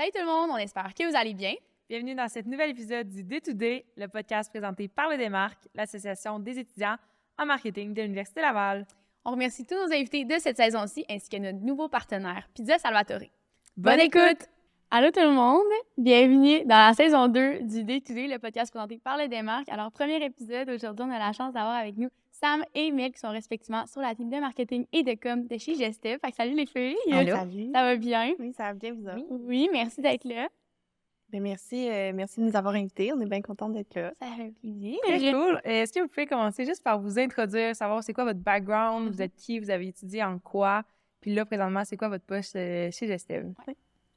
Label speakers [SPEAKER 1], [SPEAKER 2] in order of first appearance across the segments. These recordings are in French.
[SPEAKER 1] Salut tout le monde, on espère que vous allez bien.
[SPEAKER 2] Bienvenue dans cet nouvel épisode du Day-to-Day, le podcast présenté par le Démarque, l'association des étudiants en marketing de l'Université Laval.
[SPEAKER 1] On remercie tous nos invités de cette saison-ci ainsi que notre nouveau partenaire, Pizza Salvatore.
[SPEAKER 2] Bonne écoute!
[SPEAKER 1] Allô tout le monde, bienvenue dans la saison 2 du Day-to-Day, le podcast présenté par le Démarque. Alors, premier épisode, aujourd'hui, on a la chance d'avoir avec nous Sam et Mel qui sont respectivement sur la team de marketing et de com de chez Gestev. Fait que salut les filles!
[SPEAKER 3] Allô.
[SPEAKER 1] Salut! Ça va bien?
[SPEAKER 3] Oui, ça va bien, vous autres?
[SPEAKER 1] Oui, merci d'être là.
[SPEAKER 3] Bien, merci de nous avoir invités. On est bien contents d'être là.
[SPEAKER 1] Ça fait plaisir.
[SPEAKER 2] Très cool. Est-ce que vous pouvez commencer juste par vous introduire, savoir c'est quoi votre background, vous êtes qui, vous avez étudié en quoi, puis là, présentement, c'est quoi votre poste chez Gestev?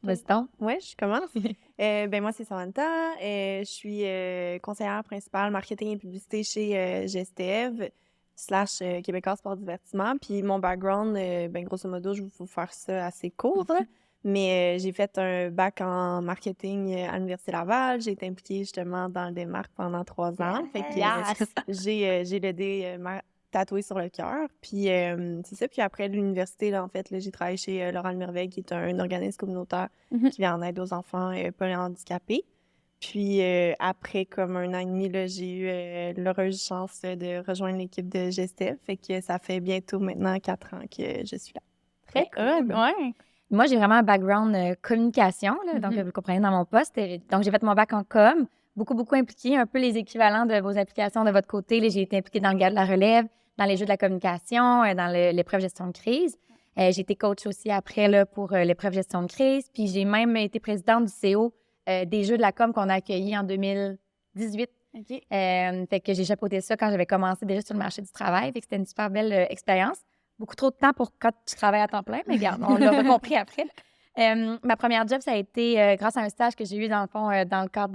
[SPEAKER 3] Vas-y donc. Oui, je commence. Moi, c'est Samantha. Je suis conseillère principale marketing et publicité chez Gestev / Québécois Sport Divertissement. Puis mon background, grosso modo, je vais vous faire ça assez court, là. Mais j'ai fait un bac en marketing à l'Université Laval. J'ai été impliquée justement dans le Démarque pendant 3 ans. Fait que j'ai le dé tatoué sur le cœur. Puis c'est ça. Puis après l'université, là, en fait, là, j'ai travaillé chez Laurent Le Merveille, qui est un organisme communautaire qui vient en aide aux enfants polyhandicapés. Puis après comme 1 an et demi, là, j'ai eu l'heureuse chance de rejoindre l'équipe de Gestev. Fait que ça fait bientôt maintenant 4 ans que je suis là.
[SPEAKER 1] Très cool, ouais.
[SPEAKER 4] Moi, j'ai vraiment un background communication, là, donc vous comprenez dans mon poste. Donc, j'ai fait mon bac en com, beaucoup impliqué, un peu les équivalents de vos applications de votre côté. Là, j'ai été impliquée dans le Gala de la relève, dans les jeux de la communication, dans l'épreuve gestion de crise. J'ai été coach aussi après là, pour l'épreuve gestion de crise. Puis j'ai même été présidente du CO des jeux de la com qu'on a accueillis en 2018.
[SPEAKER 1] OK.
[SPEAKER 4] Fait que j'ai chapeauté ça quand j'avais commencé déjà sur le marché du travail. Fait que c'était une super belle expérience. Beaucoup trop de temps pour quand tu travailles à temps plein, mais regarde, on l'a compris après. Ma première job, ça a été grâce à un stage que j'ai eu dans le fond dans le cadre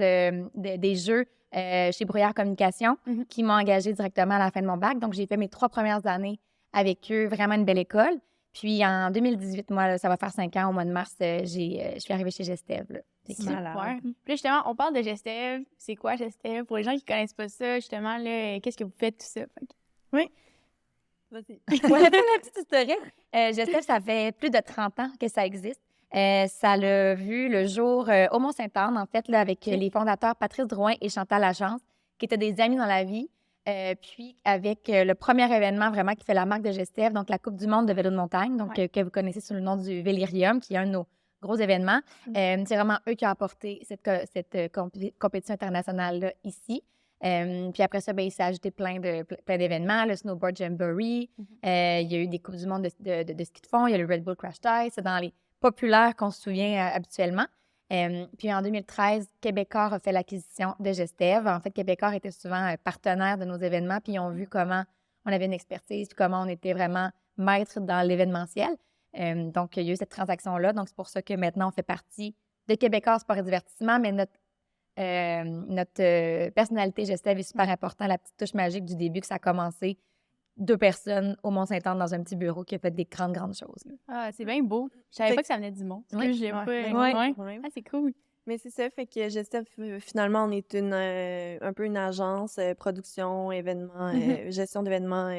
[SPEAKER 4] des jeux chez Brouillard Communication qui m'ont engagée directement à la fin de mon bac. Donc, j'ai fait mes 3 premières années avec eux, vraiment une belle école. Puis en 2018, moi, là, ça va faire 5 ans, au mois de mars, je suis arrivée chez Gestev.
[SPEAKER 1] C'est super. Puis là, justement, on parle de Gestev. C'est quoi Gestev? Pour les gens qui connaissent pas ça, justement, là, qu'est-ce que vous faites, tout ça?
[SPEAKER 3] Oui. Vas-y.
[SPEAKER 4] Ouais, pour la petite historique, Gestev, ça fait plus de 30 ans que ça existe. Ça l'a vu le jour au Mont-Saint-Anne, en fait, là, avec les fondateurs Patrice Drouin et Chantal Lachance, qui étaient des amis dans la vie. Puis avec le premier événement vraiment qui fait la marque de Gestev, donc la Coupe du monde de vélo de montagne, donc que vous connaissez sous le nom du Vélirium, qui est un de nos gros événements. C'est vraiment eux qui ont apporté cette compétition internationale-là ici. Puis après ça, il s'est ajouté plein d'événements, le Snowboard Jamboree, il y a eu des Coupes du monde de ski de fond, il y a le Red Bull Crash Tie, c'est dans les populaires qu'on se souvient habituellement. Puis en 2013, Québécois a fait l'acquisition de Gestev. En fait, Québécois était souvent partenaire de nos événements, puis ils ont vu comment on avait une expertise, puis comment on était vraiment maître dans l'événementiel. Donc, il y a eu cette transaction-là. Donc, c'est pour ça que maintenant, on fait partie de Québécois Sport et Divertissement, mais notre personnalité Gestev est super importante, la petite touche magique du début que ça a commencé. 2 personnes au Mont-Saint-Anne dans un petit bureau qui a fait des grandes choses. Là.
[SPEAKER 1] Ah, c'est bien beau. Je savais pas que ça venait du monde.
[SPEAKER 4] Oui.
[SPEAKER 1] Ah, c'est cool.
[SPEAKER 3] Mais c'est ça, fait que Gestev, finalement, on est un peu une agence production, événements, gestion d'événements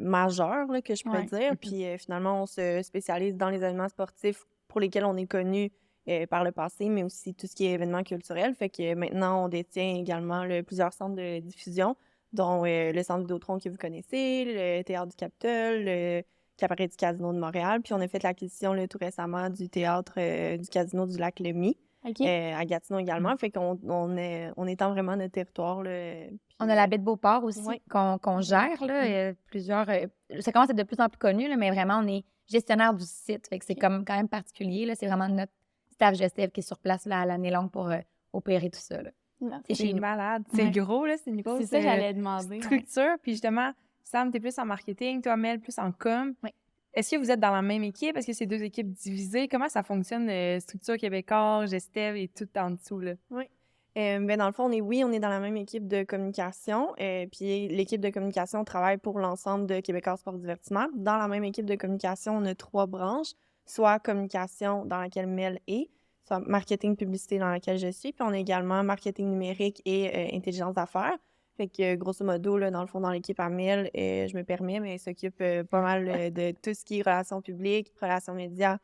[SPEAKER 3] majeurs, là, que je pourrais dire. Puis finalement, on se spécialise dans les événements sportifs pour lesquels on est connu par le passé, mais aussi tout ce qui est événements culturels. Fait que maintenant, on détient également plusieurs centres de diffusion, dont le Centre Vidéotron que vous connaissez, le Théâtre du Capitole, le Cabaret du Casino de Montréal. Puis on a fait l'acquisition tout récemment du Théâtre du Casino du Lac-Lémy, à Gatineau également. Fait qu'on étend vraiment notre territoire. Là, puis,
[SPEAKER 4] on a la baie de Beauport aussi qu'on gère. Là, plusieurs, ça commence à être de plus en plus connu, là, mais vraiment, on est gestionnaire du site. Fait que c'est quand même particulier. Là, c'est vraiment notre staff Gestev qui est sur place là, à l'année longue pour opérer tout ça. Là.
[SPEAKER 2] C'est malade. C'est gros, là. C'est une grosse
[SPEAKER 1] c'est ça, j'allais demander.
[SPEAKER 2] Structure. Puis justement, Sam, t'es plus en marketing, toi, Mel, plus en com.
[SPEAKER 4] Oui.
[SPEAKER 2] Est-ce que vous êtes dans la même équipe? Est-ce que c'est 2 équipes divisées? Comment ça fonctionne, structure Québécois, Gestev et tout en dessous, là?
[SPEAKER 3] Oui. Dans le fond, on est dans la même équipe de communication. Puis l'équipe de communication travaille pour l'ensemble de Québécois Sport Divertissement. Dans la même équipe de communication, on a 3 branches, soit communication dans laquelle Mel est, marketing publicité dans laquelle je suis, puis on a également marketing numérique et intelligence d'affaires. Fait que, grosso modo, là, dans le fond, dans l'équipe à Mel, je me permets, mais elle s'occupe pas mal de tout ce qui est relations publiques, relations médias,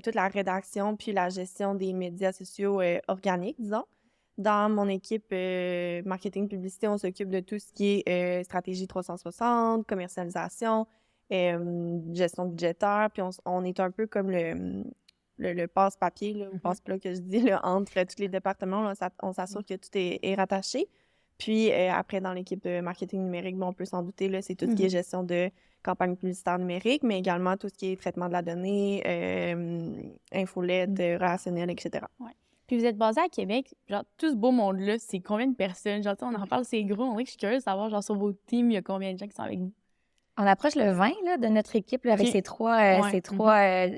[SPEAKER 3] toute la rédaction, puis la gestion des médias sociaux organiques, disons. Dans mon équipe marketing publicité, on s'occupe de tout ce qui est stratégie 360, commercialisation, gestion budgétaire, puis on est un peu comme le passe-papier, là, ou passe-plat que je dis, là, entre tous les départements. Là, on s'assure que tout est rattaché. Puis après, dans l'équipe de marketing numérique, on peut s'en douter, là, c'est tout ce qui est gestion de campagne publicitaire numérique, mais également tout ce qui est traitement de la donnée, infolette, relationnel, etc.
[SPEAKER 1] Ouais. Puis vous êtes basé à Québec, genre tout ce beau monde-là, c'est combien de personnes? Genre, tu sais, on en parle, c'est gros, on dirait que je suis curieuse de savoir, genre, sur vos teams, il y a combien de gens qui sont avec vous?
[SPEAKER 4] On approche le 20 là, de notre équipe là, avec
[SPEAKER 1] Ok.
[SPEAKER 4] ces trois.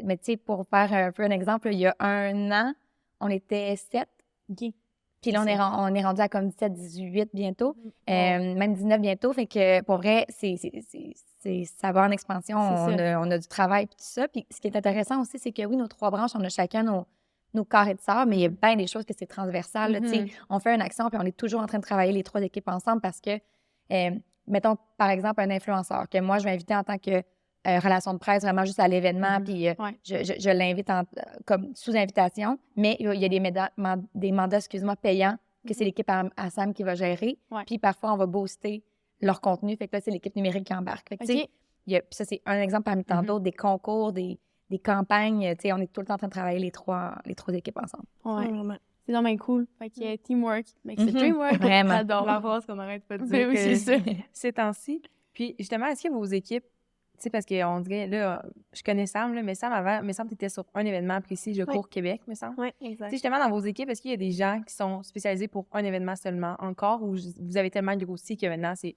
[SPEAKER 4] Mais tu sais, pour faire un peu un exemple, là, il y a un an, on était 7.
[SPEAKER 1] OK.
[SPEAKER 4] Puis là, on est rendu à comme 17, 18 bientôt,
[SPEAKER 1] Ouais.
[SPEAKER 4] même 19 bientôt. Fait que pour vrai, ça va en expansion.
[SPEAKER 1] C'est
[SPEAKER 4] On a du travail et tout ça. Puis ce qui est intéressant aussi, c'est que oui, nos 3 branches, on a chacun nos carrés de sable, mais il y a bien des choses que c'est transversal. Là, tu sais. On fait une action, puis on est toujours en train de travailler les 3 équipes ensemble parce que, mettons, par exemple, un influenceur que moi, je vais inviter en tant que relation de presse, vraiment juste à l'événement, puis je l'invite comme sous invitation, mais il y a des mandats excuse-moi, payants que c'est l'équipe à Sam qui va gérer, puis parfois on va booster leur contenu, fait que là, c'est l'équipe numérique qui embarque. Fait que, tu sais, puis ça, c'est un exemple parmi tant d'autres, des concours, des campagnes, tu sais, on est tout le temps en train de travailler les trois équipes ensemble.
[SPEAKER 1] Ouais.
[SPEAKER 3] Vraiment.
[SPEAKER 1] C'est vraiment cool. Fait que teamwork, mais c'est dreamwork.
[SPEAKER 4] Vraiment.
[SPEAKER 1] J'adore.
[SPEAKER 2] La phrase qu'on n'arrête pas de
[SPEAKER 1] Ben
[SPEAKER 2] dire
[SPEAKER 1] oui, c'est ça.
[SPEAKER 2] ces temps-ci. Puis justement, est-ce que vos équipes, tu sais, parce qu'on dirait, là, je connais Sam, là, mais Sam, avant, me semble que tu étais sur un événement précis, Je cours Québec, me semble.
[SPEAKER 3] Oui,
[SPEAKER 2] Tu sais,
[SPEAKER 3] exact.
[SPEAKER 2] justement, dans vos équipes, est-ce qu'il y a des gens qui sont spécialisés pour un événement seulement encore, ou vous avez tellement grossi que maintenant, c'est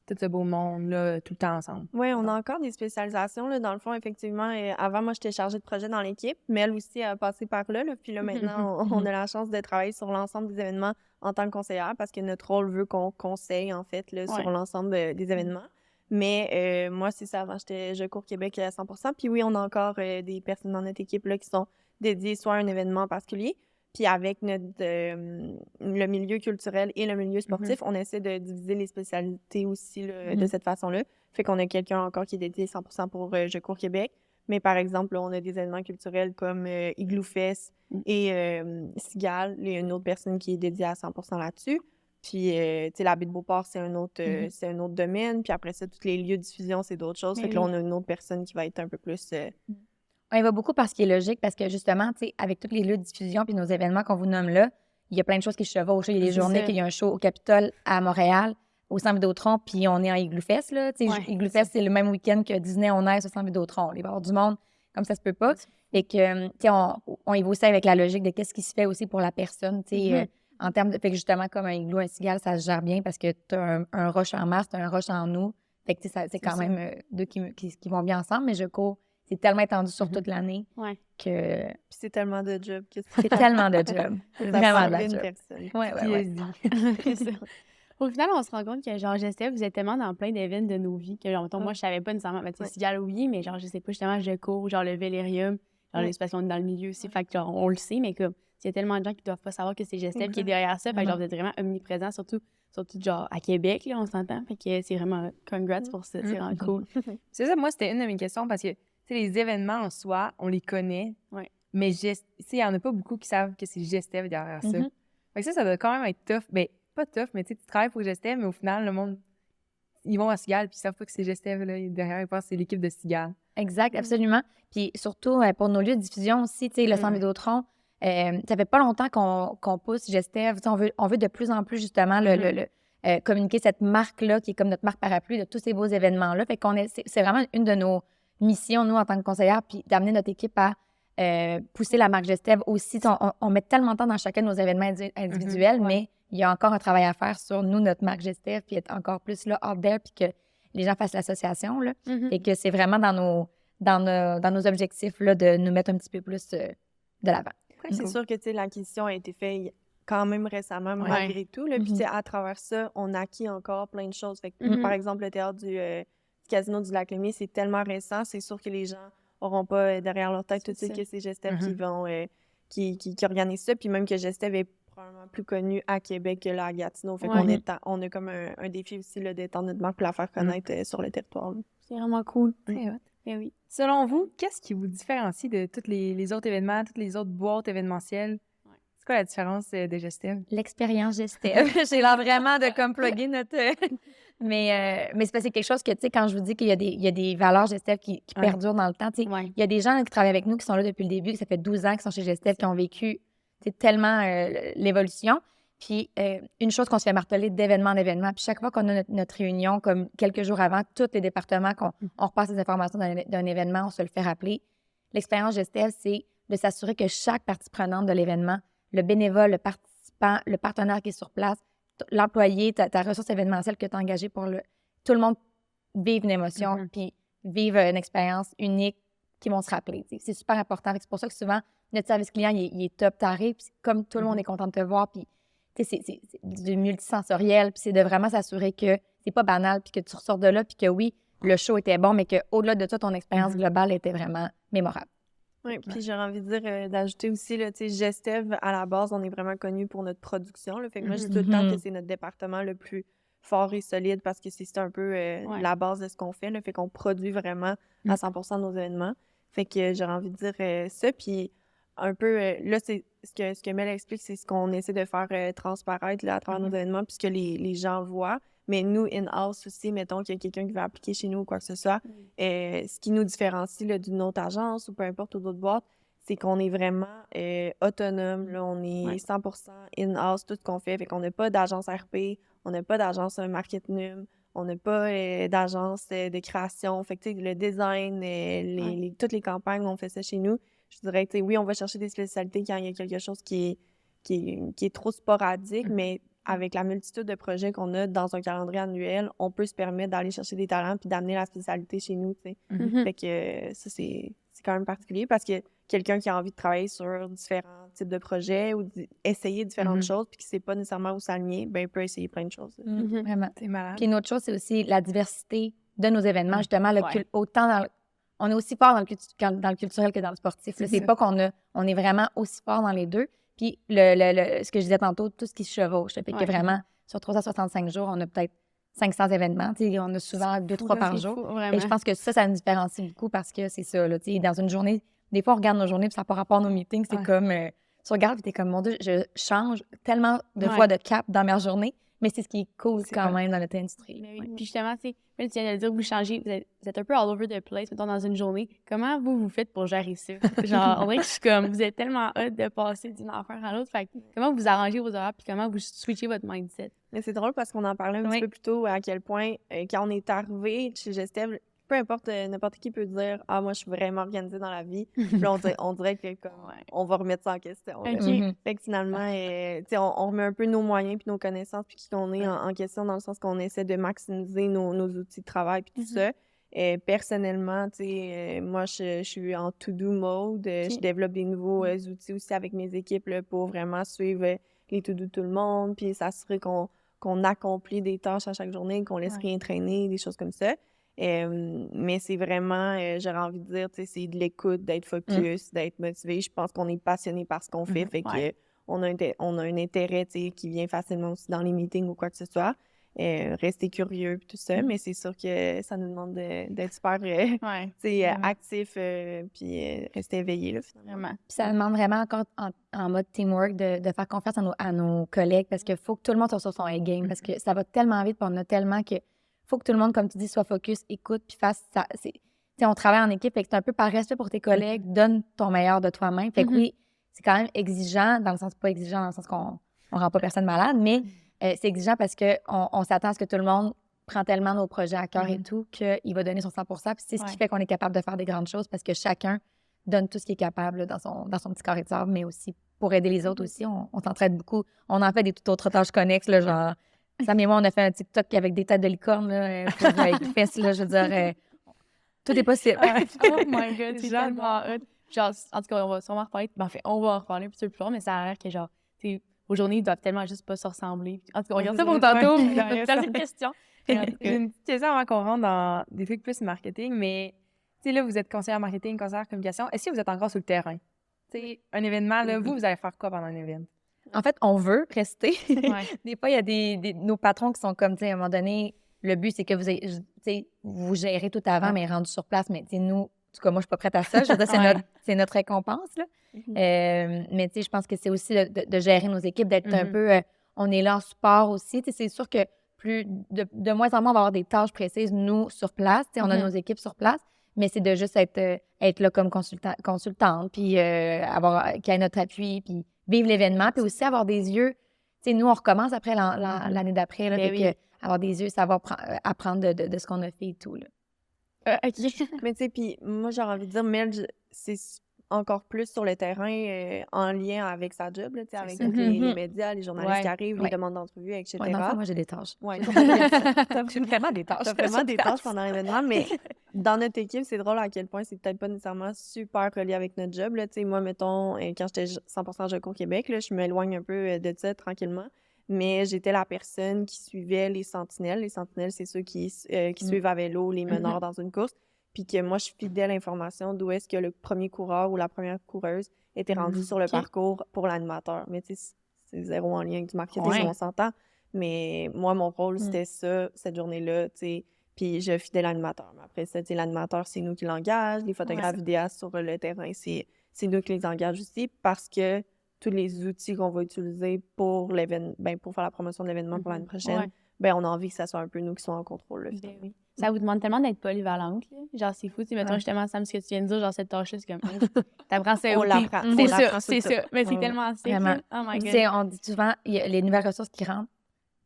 [SPEAKER 2] tout ce beau monde-là, tout le temps ensemble?
[SPEAKER 3] Oui, on a encore des spécialisations. Là, dans le fond, effectivement, avant, moi, j'étais chargée de projet dans l'équipe, mais elle aussi a passé par là. Puis là, maintenant, on a la chance de travailler sur l'ensemble des événements en tant que conseillère parce que notre rôle veut qu'on conseille, en fait, là, sur l'ensemble des événements. Mais moi, c'est ça. Avant, Je cours Québec à 100%. Puis oui, on a encore des personnes dans notre équipe là, qui sont dédiées soit à un événement en particulier. Puis avec le milieu culturel et le milieu sportif, on essaie de diviser les spécialités aussi là, de cette façon-là. Fait qu'on a quelqu'un encore qui est dédié 100% pour Je cours Québec. Mais par exemple, là, on a des événements culturels comme Igloo Fest et Cigale. Il y a une autre personne qui est dédiée à 100% là-dessus. Puis, tu sais, la baie de Beauport, c'est un autre domaine. Puis après ça, tous les lieux de diffusion, c'est d'autres choses. Fait que là, on a une autre personne qui va être un peu plus...
[SPEAKER 4] On y va beaucoup parce qu'il est logique, parce que justement, tu sais, avec tous les lieux de diffusion puis nos événements qu'on vous nomme là, il y a plein de choses qui se chevauchent. Il y a des journées qu'il y a un show au Capitole à Montréal, au Centre Vidéotron, puis on est en Igloo Fest, là. Tu sais, Igloo Fest, c'est le même week-end que Disney On Ice au Centre Vidéotron. Il va y avoir du monde, comme ça se peut pas. Et que, tu sais, on y va aussi avec la logique de qu'est-ce qui se fait aussi pour la personne, tu sais, en termes de... Fait que justement, comme un Igloo, un Cigale, ça se gère bien parce que tu as un rush en mars, tu as un rush en août. Fait que, tu sais, c'est quand même deux qui vont bien ensemble, mais Je cours, c'est tellement étendu sur toute l'année que...
[SPEAKER 3] Puis c'est tellement de job que
[SPEAKER 4] C'est tellement de job.
[SPEAKER 3] ça
[SPEAKER 4] Vraiment de
[SPEAKER 3] prend
[SPEAKER 4] la
[SPEAKER 3] une
[SPEAKER 4] job.
[SPEAKER 3] personne.
[SPEAKER 4] Ouais.
[SPEAKER 1] C'est ça. Au final, on se rend compte que, genre, Gestev, vous êtes tellement dans plein d'événements de nos vies que, genre, mettons, moi, je savais pas nécessairement, mais tu sais, Cigale, oui, mais genre, je sais pas, justement, Je cours, genre, le Vélérium, genre, c'est parce qu'on est dans le milieu aussi, fait que, genre, on le sait, mais comme, il y a tellement de gens qui doivent pas savoir que c'est Gestev qui est derrière ça, fait que, genre, vous êtes vraiment omniprésent, surtout, genre, à Québec, là, on s'entend, fait que c'est vraiment, congrats pour ça, c'est vraiment cool.
[SPEAKER 2] C'est ça, moi, c'était une de mes questions parce que, tu sais, les événements en soi, on les connaît, mais tu sais, il y en a pas beaucoup qui savent que c'est Gestev derrière ça. Fait que ça doit quand même être tough. Ben, pas tough, mais tu sais, tu travailles pour Gestev, mais au final, le monde, ils vont à Cigale, puis ils savent pas que c'est Gestev, là, derrière, ils pensent que c'est l'équipe de Cigale.
[SPEAKER 4] Exact, absolument. Puis surtout, pour nos lieux de diffusion aussi, tu sais, le Centre Vidéotron, ça fait pas longtemps qu'on pousse Gestev. Tu sais, on veut de plus en plus, justement, communiquer cette marque-là, qui est comme notre marque parapluie de tous ces beaux événements-là. Fait qu'on c'est vraiment une de nos missions, nous, en tant que conseillère, puis d'amener notre équipe à pousser la marque Gestev aussi. On met tellement de temps dans chacun de nos événements individuels, mais il y a encore un travail à faire sur nous, notre marque Gestev, puis être encore plus là, out there, puis que les gens fassent l'association, là. Et que c'est vraiment dans nos objectifs, là, de nous mettre un petit peu plus de l'avant.
[SPEAKER 3] C'est sûr que, tu sais, l'acquisition a été faite quand même récemment, malgré tout, là. Puis, tu sais, à travers ça, on acquis encore plein de choses. Fait que, par exemple, le théâtre du Casino du Lac-Lémy, c'est tellement récent, c'est sûr que les gens n'auront pas derrière leur tête tout de suite que c'est Gestev qui organisent ça. Puis même que Gestev est probablement plus connue à Québec que là, à Gatineau. Fait
[SPEAKER 1] Ouais.
[SPEAKER 3] on a comme un défi aussi là, d'étendre notre marque pour la faire connaître sur le territoire. Là.
[SPEAKER 1] C'est vraiment cool.
[SPEAKER 2] Très hot.
[SPEAKER 1] Eh oui.
[SPEAKER 2] Selon vous, qu'est-ce qui vous différencie de tous les autres événements, toutes les autres boîtes événementielles? C'est quoi la différence de Gestev?
[SPEAKER 4] L'expérience Gestev. J'ai l'air vraiment de comme plugger notre... mais c'est parce que c'est quelque chose que, tu sais, quand je vous dis qu'il y a des valeurs Gestev qui perdurent dans le temps, tu sais,
[SPEAKER 1] Ouais.
[SPEAKER 4] il y a des gens qui travaillent avec nous qui sont là depuis le début, que ça fait 12 ans qu'ils sont chez Gestev, qui ont vécu tellement l'évolution. Puis une chose qu'on se fait marteler d'événement en événement, puis chaque fois qu'on a notre réunion, comme quelques jours avant, tous les départements, on repasse les informations d'un événement, on se le fait rappeler. L'expérience Gestev, c'est de s'assurer que chaque partie prenante de l'événement, le bénévole, le participant, le partenaire qui est sur place, l'employé, ta ressource événementielle que tu as engagée tout le monde vive une émotion, puis vive une expérience unique qui vont se rappeler. T'sais. C'est super important. C'est pour ça que souvent, notre service client, il est top taré, puis comme tout le monde est content de te voir, puis c'est du multisensoriel, puis c'est de vraiment s'assurer que c'est pas banal, puis que tu ressors de là, puis que oui, le show était bon, mais qu'au-delà de ça, ton expérience globale était vraiment mémorable.
[SPEAKER 3] Oui, puis j'aurais envie de dire, d'ajouter aussi, là, tu sais, Gestev, à la base, on est vraiment connu pour notre production. Là, fait que moi, je dis tout le temps que c'est notre département le plus fort et solide parce que c'est un peu la base de ce qu'on fait. Là, fait qu'on produit vraiment à 100% de nos événements. Fait que j'aurais envie de dire ça. Puis un peu, là, c'est ce que Mel explique, c'est ce qu'on essaie de faire transparaître là, à travers nos événements puisque les gens voient. Mais nous, in-house aussi, mettons qu'il y a quelqu'un qui va appliquer chez nous ou quoi que ce soit, ce qui nous différencie là, d'une autre agence ou peu importe, ou d'autres boîtes, c'est qu'on est vraiment autonome. Là, on est 100% in-house, tout ce qu'on fait. Fait qu'on n'a pas d'agence RP, on n'a pas d'agence marketing, on n'a pas d'agence de création. Fait que, le design, toutes les campagnes, on fait ça chez nous. Je dirais que, oui, on va chercher des spécialités quand il y a quelque chose qui est trop sporadique, mais avec la multitude de projets qu'on a dans un calendrier annuel, on peut se permettre d'aller chercher des talents puis d'amener la spécialité chez nous, tu sais. Fait que ça, c'est quand même particulier parce que quelqu'un qui a envie de travailler sur différents types de projets ou d'essayer différentes choses puis qui ne sait pas nécessairement où s'aligner, ben peut essayer plein de choses.
[SPEAKER 4] Vraiment.
[SPEAKER 2] C'est malade.
[SPEAKER 4] Puis une autre chose, c'est aussi la diversité de nos événements. Justement, autant on est aussi fort dans le culturel que dans le sportif. C'est pas qu'on est vraiment aussi fort dans les deux. Puis ce que je disais tantôt, tout ce qui se chevauche. Fait que vraiment, sur 365 jours, on a peut-être 500 événements. On a souvent 2-3 par jour. Et je pense que ça nous différencie beaucoup parce que c'est ça. Là, dans une journée, des fois, on regarde nos journées puis ça n'a pas rapport à nos meetings. C'est comme, tu regardes puis t'es comme, mon Dieu, je change tellement de fois de cap dans ma journée. Mais c'est ce qui est cool quand même dans notre industrie.
[SPEAKER 1] Mais oui. Puis justement, tu viens de le dire, vous changez, vous êtes un peu all over the place, mettons, dans une journée. Comment vous faites pour gérer ça? Genre, on dirait que je suis comme, vous êtes tellement hâte de passer d'une affaire à l'autre. Fait que, comment vous arrangez vos horaires puis comment vous switchez votre mindset?
[SPEAKER 3] Mais c'est drôle parce qu'on en parlait un petit peu plus tôt à quel point, quand on est arrivé chez Gestev, peu importe, n'importe qui peut dire « Ah, moi, je suis vraiment organisée dans la vie. » Puis là, on dirait que on va remettre ça en question. Fait que finalement, on remet un peu nos moyens puis nos connaissances puis qui qu'on est en question dans le sens qu'on essaie de maximiser nos outils de travail puis tout ça. Personnellement, moi, je suis en to-do mode. Je développe des nouveaux outils aussi avec mes équipes là, pour vraiment suivre les to-do de tout le monde puis s'assurer qu'on accomplit des tâches à chaque journée, qu'on laisse rien traîner, des choses comme ça. Mais c'est vraiment, j'aurais envie de dire, c'est de l'écoute, d'être focus, d'être motivé. Je pense qu'on est passionné par ce qu'on fait, fait que on a un intérêt qui vient facilement aussi dans les meetings ou quoi que ce soit. Rester curieux puis tout ça, mais c'est sûr que ça nous demande d'être super actif puis rester éveillé là, finalement.
[SPEAKER 4] Puis ça demande vraiment encore en mode teamwork de faire confiance à nos collègues parce qu'il faut que tout le monde soit sur son A-game parce que ça va tellement vite puis on a tellement que faut que tout le monde, comme tu dis, soit focus, écoute puis fasse ça. On travaille en équipe, fait que c'est un peu par respect pour tes collègues, donne ton meilleur de toi-même. Fait que oui, c'est quand même exigeant, dans le sens pas exigeant, dans le sens qu'on rend pas personne malade, mais c'est exigeant parce qu'on s'attend à ce que tout le monde prend tellement nos projets à cœur et tout qu'il va donner son 100%. Puis c'est ce qui fait qu'on est capable de faire des grandes choses parce que chacun donne tout ce qu'il est capable là, dans son petit carré de sable, mais aussi pour aider les autres aussi. On s'entraide beaucoup. On en fait des toutes autres tâches connexes, là, genre... Sam et moi, on a fait un TikTok avec des têtes de licorne là, pour les fesses, là, je veux dire, tout est possible.
[SPEAKER 1] Oh my God, c'est tellement hot. Genre, en tout cas, on va sûrement en reparler. Ben, en fait, on va en reparler un petit peu plus fort, mais ça a l'air que, genre, aux journées, ils doivent tellement juste pas se ressembler. En tout cas, on regarde ça pour tantôt. J'ai une question.
[SPEAKER 2] J'ai une petite question avant qu'on rentre dans des trucs plus marketing, mais, tu sais, là, vous êtes conseillère marketing, conseillère communication. Est-ce que vous êtes encore sur le terrain? Tu sais, un événement, là, vous allez faire quoi pendant un événement?
[SPEAKER 4] en fait, on veut rester.
[SPEAKER 1] Ouais.
[SPEAKER 4] Des fois, il y a nos patrons qui sont comme, tu sais, à un moment donné, le but, c'est que vous gérez tout avant, mais rendu sur place. Mais nous, en tout cas, moi, je suis pas prête à ça. Je veux dire, c'est notre récompense, là. Mais tu sais, je pense que c'est aussi de gérer nos équipes, d'être un peu... on est là en support aussi. Tu sais, c'est sûr que de moins en moins, on va avoir des tâches précises, nous, sur place. Tu sais, on a nos équipes sur place. Mais c'est de juste être là comme consultante, puis qu'il y ait notre appui, puis vivre l'événement, puis aussi avoir des yeux. Tu sais, nous, on recommence après l'année d'après, là, avoir des yeux, savoir apprendre de ce qu'on a fait et tout, là.
[SPEAKER 1] OK.
[SPEAKER 3] Mais tu sais, puis moi, j'ai envie de dire, Mel, c'est encore plus sur le terrain en lien avec sa job, là, tu sais, avec tous les médias, les journalistes qui arrivent, les demandes d'entrevue, etc.
[SPEAKER 4] Ouais, dans le fond, moi, j'ai des tâches.
[SPEAKER 3] Ouais,
[SPEAKER 4] J'ai vraiment des tâches.
[SPEAKER 3] t'as vraiment des tâches pendant l'événement, mais dans notre équipe, c'est drôle à quel point c'est peut-être pas nécessairement super relié avec notre job, là, tu sais, moi, mettons, quand j'étais 100% Joco Québec, là, je m'éloigne un peu de ça tranquillement, mais j'étais la personne qui suivait les sentinelles. Les sentinelles, c'est ceux qui suivent à vélo les meneurs dans une course. Puis que moi, je fidèle l'information d'où est-ce que le premier coureur ou la première coureuse était rendu sur le parcours pour l'animateur. Mais tu sais, c'est zéro en lien avec du marketing, on s'entend. Mais moi, mon rôle, c'était ça, cette journée-là, tu sais. Puis je fidèle l'animateur. Mais après ça, tu sais, l'animateur, c'est nous qui l'engage. Les photographes vidéastes sur le terrain, c'est nous qui les engage aussi parce que tous les outils qu'on va utiliser pour l'événement, pour faire la promotion de l'événement pour l'année prochaine, on a envie que ça soit un peu nous qui soyons en contrôle, là,
[SPEAKER 1] Oui. Ça vous demande tellement d'être polyvalente, là. Genre, c'est fou. Tu sais, mettons, justement, Sam, ce que tu viens de dire, genre, cette tâche-là, c'est comme... T'apprends ça.
[SPEAKER 3] On l'apprend.
[SPEAKER 1] C'est ça. Mais c'est tellement sick.
[SPEAKER 4] Vraiment.
[SPEAKER 1] Oh my
[SPEAKER 4] Tu
[SPEAKER 1] God.
[SPEAKER 4] sais, on dit souvent, il y a les nouvelles ressources qui rentrent.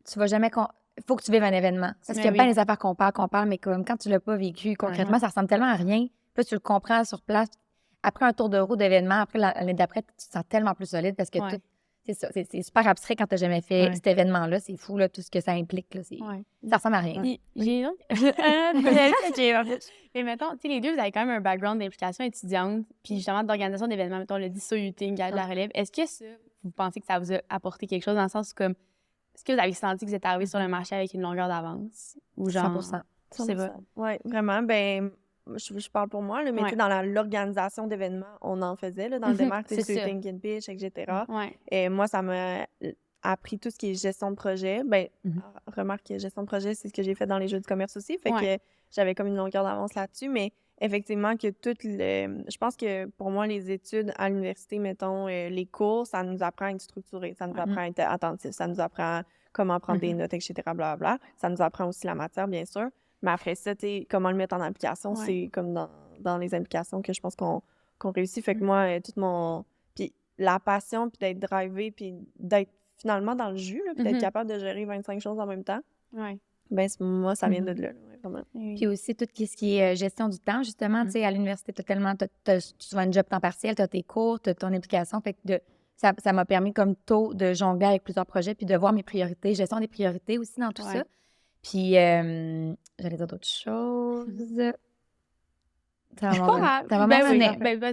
[SPEAKER 4] Tu vas jamais... Il faut que tu vives un événement. Parce qu'il y a pas les affaires qu'on parle, mais comme quand tu l'as pas vécu concrètement, ça ressemble tellement à rien. Puis là, tu le comprends sur place. Après un tour de roue d'événement, après l'année d'après, tu te sens tellement plus solide parce que tout... C'est ça. C'est super abstrait quand tu n'as jamais fait cet événement-là. C'est fou, là, tout ce que ça implique. Là, ça ressemble à rien.
[SPEAKER 1] J'ai une autre... Mais mettons, tu sais, les deux, vous avez quand même un background d'implication étudiante, puis justement d'organisation d'événements, mettons, le dissoyuting, de la relève. Est-ce que ça, vous pensez que ça vous a apporté quelque chose dans le sens où, comme, est-ce que vous avez senti que vous êtes arrivé sur le marché avec une longueur d'avance? Ou genre...
[SPEAKER 4] 100%.
[SPEAKER 1] Je sais pas.
[SPEAKER 3] Oui, vraiment. Je parle pour moi, là, mais tu sais, dans l'organisation d'événements, on en faisait, là, dans le démarque, c'est Think and Pitch, etc. Et moi, ça m'a appris tout ce qui est gestion de projet. Remarque, gestion de projet, c'est ce que j'ai fait dans les jeux de commerce aussi. Fait que j'avais comme une longueur d'avance là-dessus, mais effectivement, que je pense que pour moi, les études à l'université, mettons, les cours, ça nous apprend à être structuré, ça nous apprend à être attentif, ça nous apprend comment prendre des notes, etc., blablabla. Ça nous apprend aussi la matière, bien sûr. Mais après ça, comment le mettre en application, c'est comme dans les implications que je pense qu'on réussit. Fait que moi, tout mon... Puis la passion, puis d'être drivé, puis d'être finalement dans le jus, là, puis d'être capable de gérer 25 choses en même temps, moi, ça vient de là, vraiment.
[SPEAKER 4] Puis aussi, tout ce qui est gestion du temps, justement, tu sais, à l'université, tu as un job temps partiel, tu as tes cours, tu as ton implication. Fait que ça m'a permis, comme tôt, de jongler avec plusieurs projets, puis de voir mes priorités, gestion des priorités aussi dans tout ça. Puis, j'allais dire d'autres choses.
[SPEAKER 1] T'as vraiment c'est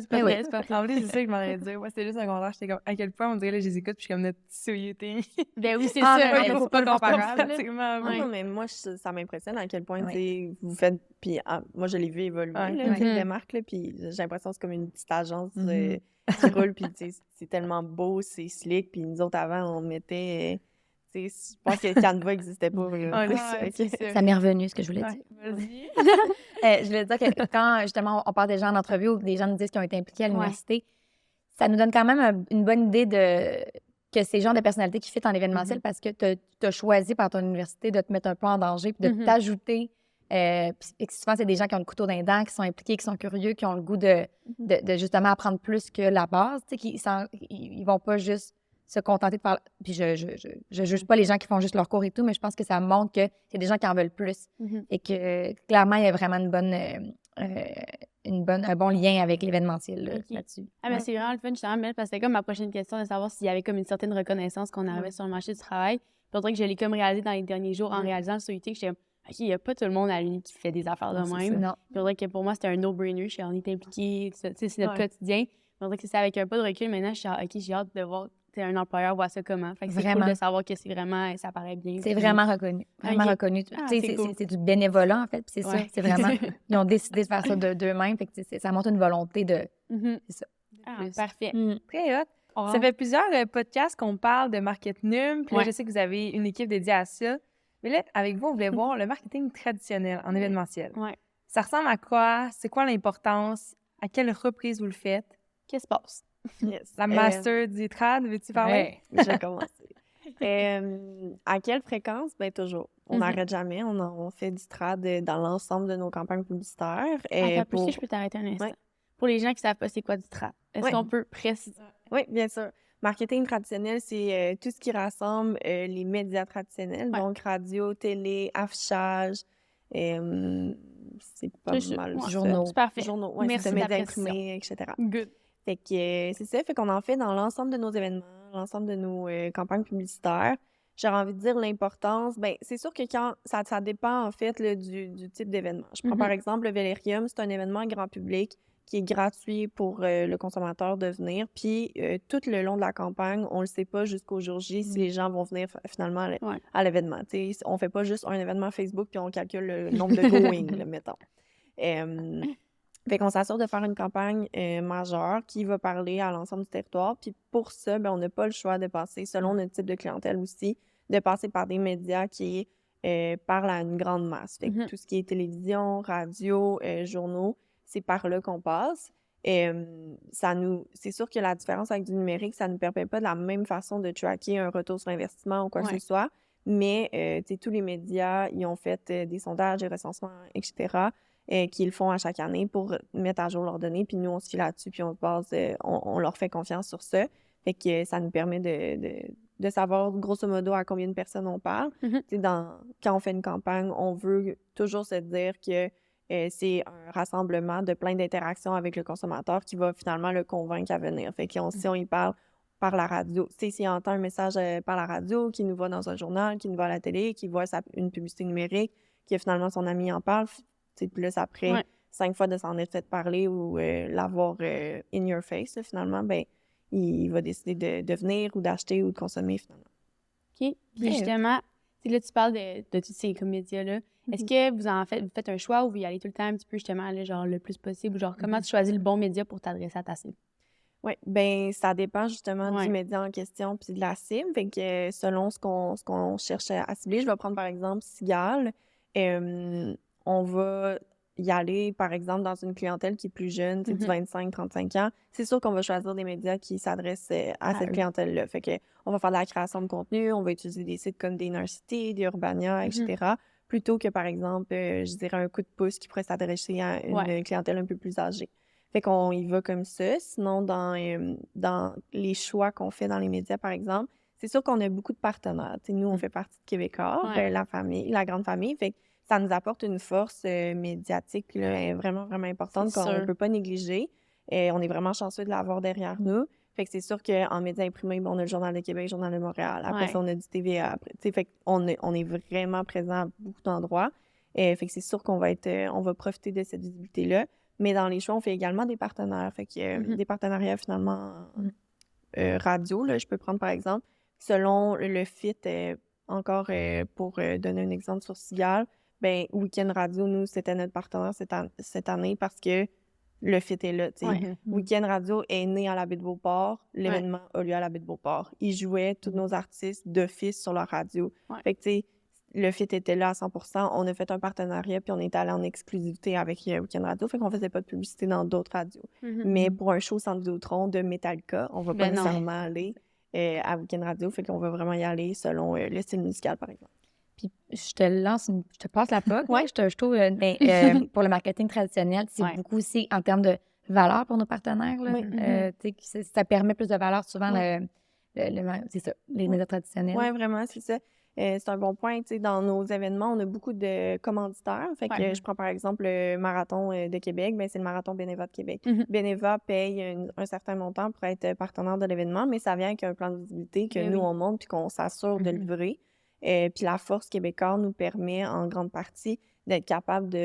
[SPEAKER 1] pas
[SPEAKER 2] En plus, c'est ça que je m'en allais dire. Moi, c'était juste un secondaire. J'étais comme, à quel point on dirait, là, je les écoute, puis je suis comme notre souillété.
[SPEAKER 1] Ben oui, c'est ça.
[SPEAKER 2] C'est pas comparable.
[SPEAKER 3] Non, mais moi, ça m'impressionne à quel point, vous faites. Puis moi, je l'ai vu évoluer, le démarque, là, puis j'ai l'impression que c'est comme une petite agence qui roule, puis c'est tellement beau, c'est slick, puis nous autres, avant, on mettait. Je pense que Canva n'existait pas.
[SPEAKER 4] Ça m'est revenu, ce que je voulais dire.
[SPEAKER 1] Vas-y.
[SPEAKER 4] Je voulais dire que quand, justement, on parle des gens en entrevue ou des gens nous disent qu'ils ont été impliqués à l'université, ça nous donne quand même une bonne idée que c'est le genre de personnalité qui fit en événementiel parce que tu as choisi par ton université de te mettre un peu en danger puis de t'ajouter. Puis souvent, c'est des gens qui ont le couteau dans les dents, qui sont impliqués, qui sont curieux, qui ont le goût de justement apprendre plus que la base. Ils vont pas juste se contenter de parler. Puis je juge pas les gens qui font juste leur cours et tout, mais je pense que ça montre que c'est des gens qui en veulent plus. Et que clairement, il y a vraiment un bon lien avec l'événementiel là-dessus.
[SPEAKER 1] Ah, mais c'est vraiment le fun, justement, Mel, parce que c'était comme ma prochaine question de savoir s'il y avait comme une certaine reconnaissance qu'on arrivait sur le marché du travail. Puis on dirait que je l'ai comme réalisé dans les derniers jours en réalisant le SOIT, que j'étais comme, OK, il n'y a pas tout le monde à l'Uni qui fait des affaires de même.
[SPEAKER 4] Non.
[SPEAKER 1] Puis on dirait que pour moi, c'était un no-brainer. On est impliqués, c'est notre quotidien. Mais on dirait que c'est avec un peu de recul. Maintenant, je suis OK, j'ai hâte de voir un employeur voit ça comment. Fait que c'est cool de savoir que c'est vraiment, ça paraît bien.
[SPEAKER 4] C'est vraiment reconnu. Vraiment reconnu. C'est du bénévolat, en fait. Puis c'est ça. C'est vraiment... Ils ont décidé de faire ça d'eux-mêmes. Fait que ça montre une volonté de...
[SPEAKER 1] C'est ça. Parfait.
[SPEAKER 2] Très hot. Ça fait plusieurs podcasts qu'on parle de marketing. Puis là, je sais que vous avez une équipe dédiée à ça. Mais là, avec vous, on voulait voir le marketing traditionnel en événementiel.
[SPEAKER 1] Ouais.
[SPEAKER 2] Ça ressemble à quoi? C'est quoi l'importance? À quelle reprise vous le faites?
[SPEAKER 1] Qu'est-ce qui se passe?
[SPEAKER 3] Yes.
[SPEAKER 2] La master du trad, veux-tu parler?
[SPEAKER 3] Je vais commencer. À quelle fréquence? Ben toujours. On n'arrête jamais. On fait du trad dans l'ensemble de nos campagnes publicitaires.
[SPEAKER 1] Attends, si je peux t'arrêter un instant.
[SPEAKER 3] Ouais.
[SPEAKER 1] Pour les gens qui ne savent pas c'est quoi du trad, est-ce qu'on peut préciser?
[SPEAKER 3] Oui, bien sûr. Marketing traditionnel, c'est tout ce qui rassemble les médias traditionnels, donc radio, télé, affichage, c'est pas mal ça.
[SPEAKER 4] Journaux.
[SPEAKER 1] C'est parfait.
[SPEAKER 3] Journaux, ouais,
[SPEAKER 1] Merci
[SPEAKER 3] c'est ça,
[SPEAKER 1] de la
[SPEAKER 3] médias
[SPEAKER 1] précision.
[SPEAKER 3] imprimés, etc.
[SPEAKER 1] Good.
[SPEAKER 3] Fait que c'est ça, fait qu'on en fait dans l'ensemble de nos événements, l'ensemble de nos campagnes publicitaires. J'aurais envie de dire l'importance, ben c'est sûr que quand ça dépend en fait là, du type d'événement. Je prends par exemple le Vélérium, c'est un événement grand public qui est gratuit pour le consommateur de venir. Puis tout le long de la campagne, on le sait pas jusqu'au jour J si les gens vont venir finalement à l'événement. T'sais, on fait pas juste un événement Facebook puis on calcule le nombre de going, là, mettons. Fait qu'on s'assure de faire une campagne majeure qui va parler à l'ensemble du territoire. Puis pour ça, ben, on n'a pas le choix de passer, selon notre type de clientèle aussi, de passer par des médias qui parlent à une grande masse. Fait que tout ce qui est télévision, radio, journaux, c'est par là qu'on passe. C'est sûr que la différence avec du numérique, ça ne nous permet pas de la même façon de tracker un retour sur investissement ou quoi que ce soit. Mais tous les médias, ils ont fait des sondages, des recensements, etc., qu'ils le font à chaque année pour mettre à jour leurs données. Puis nous, on se fie là-dessus, puis on se base, on leur fait confiance sur ça. Fait que ça nous permet de savoir grosso modo à combien de personnes on parle. Quand on fait une campagne, on veut toujours se dire que c'est un rassemblement de plein d'interactions avec le consommateur qui va finalement le convaincre à venir. Fait que si on y parle par la radio, s'il entend un message par la radio, qui nous voit dans un journal, qui nous voit à la télé, qui voit une publicité numérique, que finalement son ami en parle, plus après 5 fois de s'en être fait parler ou l'avoir in your face, là, finalement, ben il va décider de venir ou d'acheter ou de consommer, finalement.
[SPEAKER 1] OK. Puis justement, là, tu parles de tous ces médias-là. Est-ce que vous faites un choix ou vous y allez tout le temps un petit peu, justement, là, genre le plus possible? Ou genre, comment tu choisis le bon média pour t'adresser à ta cible?
[SPEAKER 3] Oui, ben ça dépend justement du média en question puis de la cible. Fait que selon ce qu'on cherche à cibler, je vais prendre par exemple Cigale. On va y aller, par exemple, dans une clientèle qui est plus jeune, du 25-35 ans. C'est sûr qu'on va choisir des médias qui s'adressent à cette clientèle-là. Fait que on va faire de la création de contenu, on va utiliser des sites comme des City, des Urbania, etc., plutôt que, par exemple, je dirais un coup de pouce qui pourrait s'adresser à une clientèle un peu plus âgée. Fait qu'on y va comme ça. Sinon, dans les choix qu'on fait dans les médias, par exemple, c'est sûr qu'on a beaucoup de partenaires. T'sais, nous, on fait partie de Québécois, la famille, la grande famille. Fait que ça nous apporte une force médiatique là, vraiment, vraiment importante qu'on ne peut pas négliger. On est vraiment chanceux de l'avoir derrière nous. Fait que c'est sûr qu'en médias imprimés, on a le Journal de Québec, le Journal de Montréal. Après ça, on a du TVA. Fait qu'on est vraiment présent à beaucoup d'endroits. Fait que c'est sûr qu'on on va profiter de cette visibilité-là. Mais dans les choix, on fait également des partenaires. Fait qu'il y a des partenariats finalement radio. Là, je peux prendre par exemple, selon le fit, encore pour donner un exemple sur Cigale, ben Week-end Radio, nous, c'était notre partenaire cette année parce que le fit est là. Week-end Radio est né à la Baie-de-Beauport. L'événement a lieu à la Baie-de-Beauport. Ils jouaient tous nos artistes d'office sur leur radio. Fait que, tu sais, le fit était là à 100%. On a fait un partenariat puis on est allé en exclusivité avec Week-end Radio. Fait qu'on faisait pas de publicité dans d'autres radios. Mais pour un show sans Vidéotron de Metallica, on va pas nécessairement aller à Week-end Radio. Fait qu'on va vraiment y aller selon le style musical, par exemple.
[SPEAKER 4] Puis je te passe la POC. Je trouve, pour le marketing traditionnel, c'est beaucoup aussi en termes de valeur pour nos partenaires. Là. Ça permet plus de valeur souvent, c'est ça, les médias traditionnels.
[SPEAKER 3] Oui, vraiment, c'est ça. C'est un bon point. Dans nos événements, on a beaucoup de commanditaires. Fait que je prends par exemple le Marathon de Québec, ben, c'est le Marathon Beneva de Québec. Beneva paye un certain montant pour être partenaire de l'événement, mais ça vient avec un plan de visibilité que nous, on monte puis qu'on s'assure de livrer. Puis la force québécoise nous permet en grande partie d'être capable de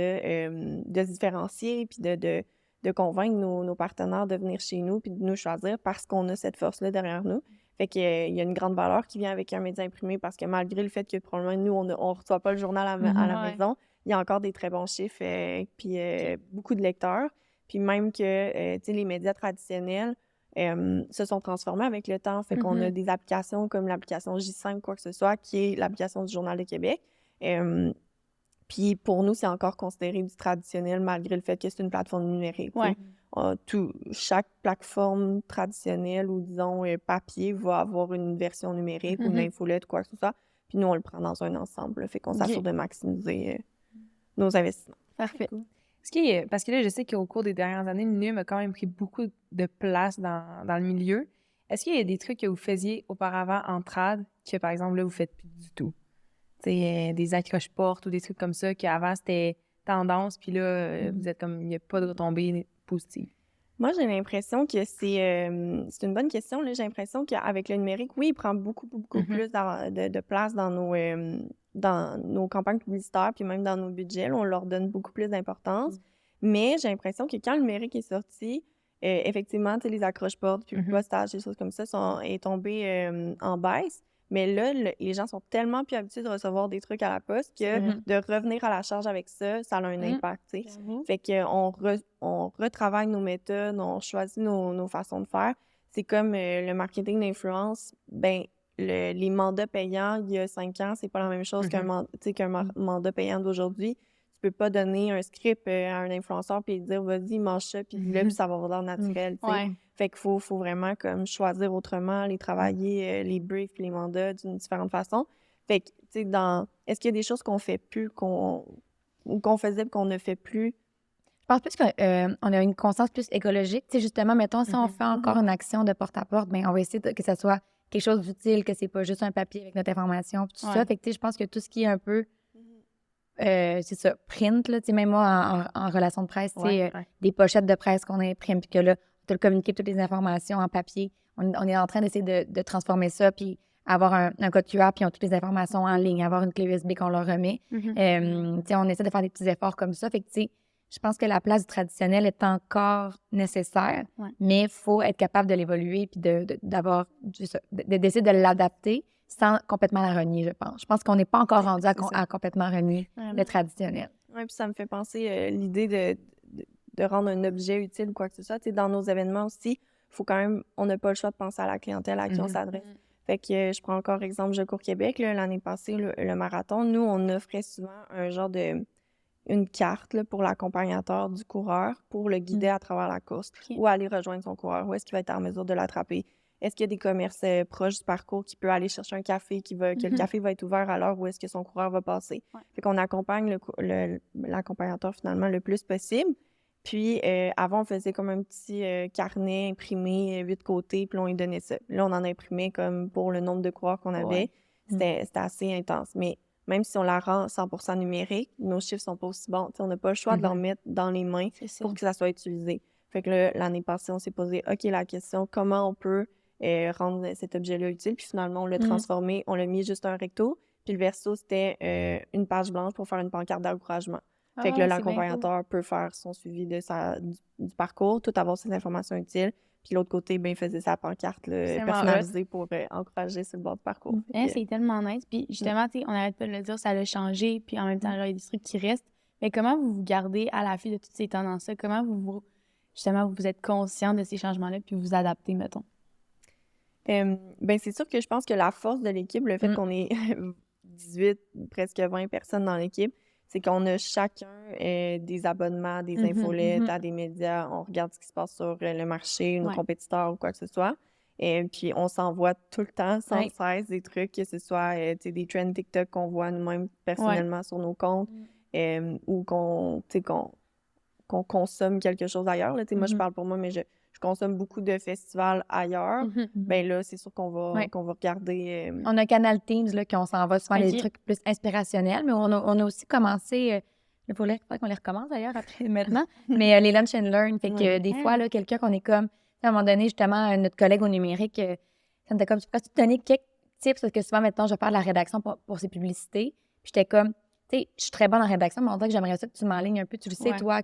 [SPEAKER 3] se différencier puis de convaincre nos partenaires de venir chez nous puis de nous choisir parce qu'on a cette force-là derrière nous. Fait qu'il y a une grande valeur qui vient avec un média imprimé parce que malgré le fait que probablement nous, on reçoit pas le journal à la maison, il y a encore des très bons chiffres puis beaucoup de lecteurs. Puis même que, tu sais, les médias traditionnels, se sont transformés avec le temps. Fait qu'on a des applications comme l'application J5, quoi que ce soit, qui est l'application du Journal de Québec. Puis pour nous, c'est encore considéré du traditionnel malgré le fait que c'est une plateforme numérique.
[SPEAKER 1] Ouais.
[SPEAKER 3] Chaque plateforme traditionnelle ou disons papier va avoir une version numérique ou une infolette, quoi que ce soit. Puis nous, on le prend dans un ensemble. Là, fait qu'on s'assure de maximiser nos investissements.
[SPEAKER 1] Parfait.
[SPEAKER 2] Parce que là, je sais qu'au cours des dernières années, l'UNIM a quand même pris beaucoup de place dans le milieu. Est-ce qu'il y a des trucs que vous faisiez auparavant en trad que, par exemple, là, vous faites plus du tout? Des accroche-portes ou des trucs comme ça qu'avant, c'était tendance, puis là, vous êtes comme, il n'y a pas de retombées positives.
[SPEAKER 3] Moi, j'ai l'impression que c'est une bonne question. Là. J'ai l'impression qu'avec le numérique, oui, il prend beaucoup plus de place dans nos campagnes publicitaires, puis même dans nos budgets. Là, on leur donne beaucoup plus d'importance. Mais j'ai l'impression que quand le numérique est sorti, effectivement, les accroche-portes, puis le postage, des choses comme ça est tombé en baisse. Mais là, les gens sont tellement plus habitués de recevoir des trucs à la poste que de revenir à la charge avec ça, ça a un impact, tu sais. Fait qu'on retravaille nos méthodes, on choisit nos façons de faire. C'est comme le marketing d'influence, les mandats payants il y a 5 ans, c'est pas la même chose qu'un mandat payant d'aujourd'hui. Tu peux pas donner un script à un influenceur puis lui dire « Vas-y, mange ça, puis dis-le, puis ça va avoir l'air naturel. » Fait qu'il faut vraiment comme choisir autrement, les travailler, les briefs, les mandats d'une différente façon. Fait que, tu sais, est-ce qu'il y a des choses qu'on fait plus, qu'on faisait qu'on ne fait plus?
[SPEAKER 4] Je pense plus qu'on a une conscience plus écologique. Tu sais, justement, mettons, si on fait encore une action de porte-à-porte, bien, on va essayer que ça soit quelque chose d'utile, que c'est pas juste un papier avec notre information, puis tout ça. Fait que, tu sais, je pense que tout ce qui est un peu, c'est ça, print, là, tu sais, même moi, en relation de presse, tu sais, des pochettes de presse qu'on imprime, puis que là, tu le communiquer toutes les informations en papier. On est en train d'essayer de transformer ça, puis avoir un code QR, puis on a toutes les informations en ligne, avoir une clé USB qu'on leur remet. Tu sais, on essaie de faire des petits efforts comme ça. Fait que, tu sais, je pense que la place du traditionnel est encore nécessaire, mais il faut être capable de l'évoluer, puis d'essayer de l'adapter sans complètement la renier, je pense. Je pense qu'on n'est pas encore rendu à complètement renier le traditionnel.
[SPEAKER 3] Oui, puis ça me fait penser l'idée de rendre un objet utile ou quoi que ce soit. Tu sais, dans nos événements aussi, faut quand même, on n'a pas le choix de penser à la clientèle à qui on s'adresse. Fait que je prends encore exemple Je cours Québec, l'année passée, le marathon, nous, on offrait souvent un genre une carte là, pour l'accompagnateur du coureur pour le guider à travers la course ou aller rejoindre son coureur. Où est-ce qu'il va être en mesure de l'attraper? Est-ce qu'il y a des commerces proches du parcours qui peut aller chercher un café, que le café va être ouvert à l'heure où est-ce que son coureur va passer? Fait qu'on accompagne l'accompagnateur finalement le plus possible. Puis avant, on faisait comme un petit carnet imprimé 8 côtés, puis on lui donnait ça. Là, on en imprimait comme pour le nombre de coureurs qu'on avait. C'était assez intense. Mais même si on la rend 100% numérique, nos chiffres sont pas aussi bons. T'sais, on n'a pas le choix de leur mettre dans les mains pour que ça soit utilisé. Fait que là, l'année passée, on s'est posé la question, comment on peut rendre cet objet-là utile? Puis finalement, on l'a transformé, on l'a mis juste un recto. Puis le verso, c'était une page blanche pour faire une pancarte d'encouragement. Fait que là, l'accompagnateur peut faire son suivi du parcours, tout avoir ses informations utiles. Puis l'autre côté, ben, il faisait sa pancarte personnalisée pour encourager sur le bord du parcours.
[SPEAKER 1] C'est tellement nice. Puis justement, on n'arrête pas de le dire, ça a changé. Puis en même temps, il y a des trucs qui restent. Mais comment vous vous gardez à l'affût de toutes ces tendances-là? Comment vous êtes conscient de ces changements-là puis vous adaptez, mettons?
[SPEAKER 3] Ben c'est sûr que je pense que la force de l'équipe, le fait qu'on est 18, presque 20 personnes dans l'équipe, c'est qu'on a chacun des abonnements, des infolettes, à des médias. On regarde ce qui se passe sur le marché, nos compétiteurs ou quoi que ce soit. Et puis, on s'envoie tout le temps, sans cesse, des trucs, que ce soit des trends TikTok qu'on voit nous-mêmes personnellement sur nos comptes ou qu'on consomme quelque chose ailleurs. Là. Moi, je parle pour moi, mais je consomme beaucoup de festivals ailleurs. Ben là, c'est sûr qu'on va regarder...
[SPEAKER 4] On a Canal Teams, là, qu'on s'en va souvent les trucs plus inspirationnels, mais on a aussi commencé... il faudrait qu'on les recommence, d'ailleurs, après, maintenant. Mais les Lunch and Learn, fait que des fois, là, quelqu'un qu'on est comme... À un moment donné, justement, notre collègue au numérique, ça me fait comme... Tu pourrais te donner quelques tips, parce que souvent, maintenant, je vais faire de la rédaction pour ces publicités. Puis j'étais comme... Tu sais, je suis très bonne en rédaction, mais on dirait que j'aimerais ça que tu m'enlignes un peu. Tu le sais, toi,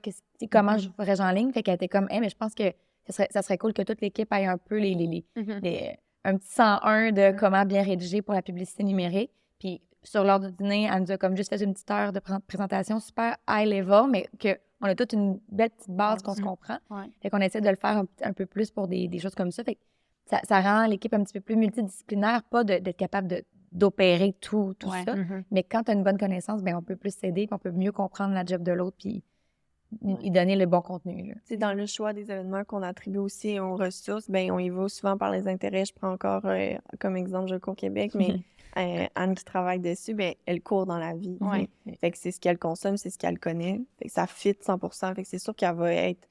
[SPEAKER 4] comment je ferais en ligne. Fait qu'elle était comme... mais je pense que ça serait cool que toute l'équipe ait un peu un petit 101 de comment bien rédiger pour la publicité numérique. Puis sur l'heure du dîner, elle nous a comme juste fait une petite heure de présentation super high level, mais que on a toute une belle petite base qu'on se comprend.
[SPEAKER 1] Ouais.
[SPEAKER 4] Fait qu'on essaie de le faire un peu plus pour des choses comme ça. Fait que ça rend l'équipe un petit peu plus multidisciplinaire, pas d'être capable d'opérer tout
[SPEAKER 1] Ouais.
[SPEAKER 4] ça. Mais quand tu as une bonne connaissance, ben on peut plus s'aider, puis on peut mieux comprendre la job de l'autre, puis y donner le bon contenu.
[SPEAKER 3] C'est dans le choix des événements qu'on attribue aussi aux ressources, ben on y va souvent par les intérêts. Je prends encore comme exemple Je cours Québec, mais Anne qui travaille dessus, ben elle court dans la vie.
[SPEAKER 1] Ouais.
[SPEAKER 3] Fait que c'est ce qu'elle consomme, c'est ce qu'elle connaît. Fait que ça fit 100%. Fait que c'est sûr qu'elle va être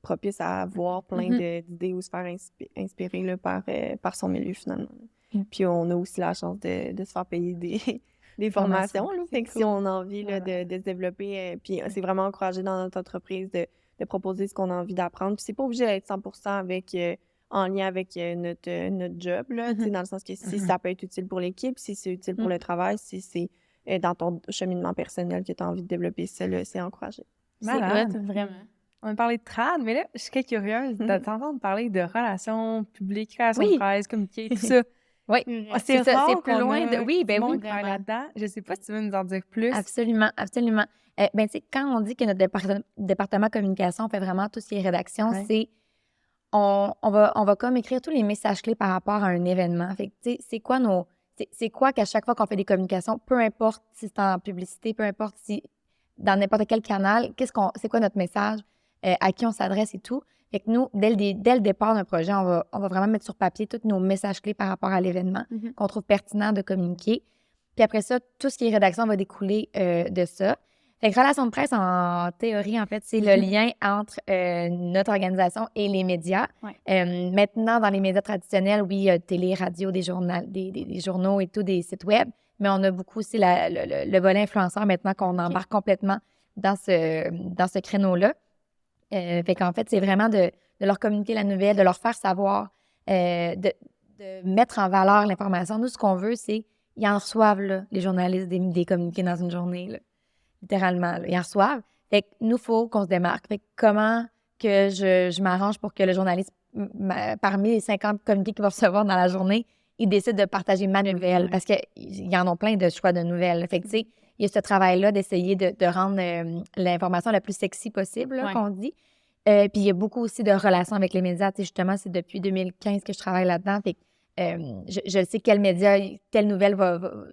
[SPEAKER 3] propice à avoir plein d'idées ou se faire inspirer là, par son milieu finalement. Puis on a aussi la chance de se faire payer des formations. Là. Fait que si on a envie là, de se développer, puis c'est vraiment encouragé dans notre entreprise de proposer ce qu'on a envie d'apprendre. Puis c'est pas obligé d'être 100% avec, en lien avec notre job, là, dans le sens que si ça peut être utile pour l'équipe, si c'est utile pour le travail, si c'est dans ton cheminement personnel que tu as envie de développer ça, là, c'est encouragé.
[SPEAKER 1] C'est hot, vraiment.
[SPEAKER 2] On a parlé de trad, mais là, je suis curieuse de t'entendre parler de relations publiques, création de presse, communiquer, tout ça.
[SPEAKER 4] Oui,
[SPEAKER 2] c'est
[SPEAKER 4] ça,
[SPEAKER 2] rare
[SPEAKER 4] c'est plus loin de... Oui, ben oui.
[SPEAKER 2] Vraiment. Là-dedans. Je sais pas si tu veux nous en dire plus.
[SPEAKER 4] Absolument, absolument. Ben, tu sais, quand on dit que notre département communication fait vraiment tout ce qui est rédaction, c'est... On va comme écrire tous les messages clés par rapport à un événement. Fait que, tu sais, c'est quoi qu'à chaque fois qu'on fait des communications, peu importe si c'est en publicité, peu importe si dans n'importe quel canal, c'est quoi notre message, à qui on s'adresse et tout. Fait que nous, dès le départ d'un projet, on va vraiment mettre sur papier tous nos messages clés par rapport à l'événement qu'on trouve pertinent de communiquer. Puis après ça, tout ce qui est rédaction va découler de ça. Fait que relation de presse, en théorie, en fait, c'est le lien entre notre organisation et les médias.
[SPEAKER 1] Ouais.
[SPEAKER 4] Maintenant, dans les médias traditionnels, oui, télé, radio, des journaux et tout, des sites web, mais on a beaucoup aussi le volet influenceur maintenant qu'on embarque complètement dans ce créneau-là. Fait qu'en fait, c'est vraiment de leur communiquer la nouvelle, de leur faire savoir, de mettre en valeur l'information. Nous, ce qu'on veut, c'est qu'ils en reçoivent, là, les journalistes, des communiqués dans une journée, là, littéralement. Là, ils en reçoivent. Fait que nous, il faut qu'on se démarque. Fait que comment que je m'arrange pour que le journaliste, parmi les 50 communiqués qu'il va recevoir dans la journée, il décide de partager ma nouvelle, parce qu'ils en ont plein de choix de nouvelles. Fait que, tu sais, il y a ce travail-là d'essayer de rendre l'information la plus sexy possible, là, qu'on dit. Puis il y a beaucoup aussi de relations avec les médias. Tu sais, justement, c'est depuis 2015 que je travaille là-dedans. Fait que je sais quel média, telle nouvelle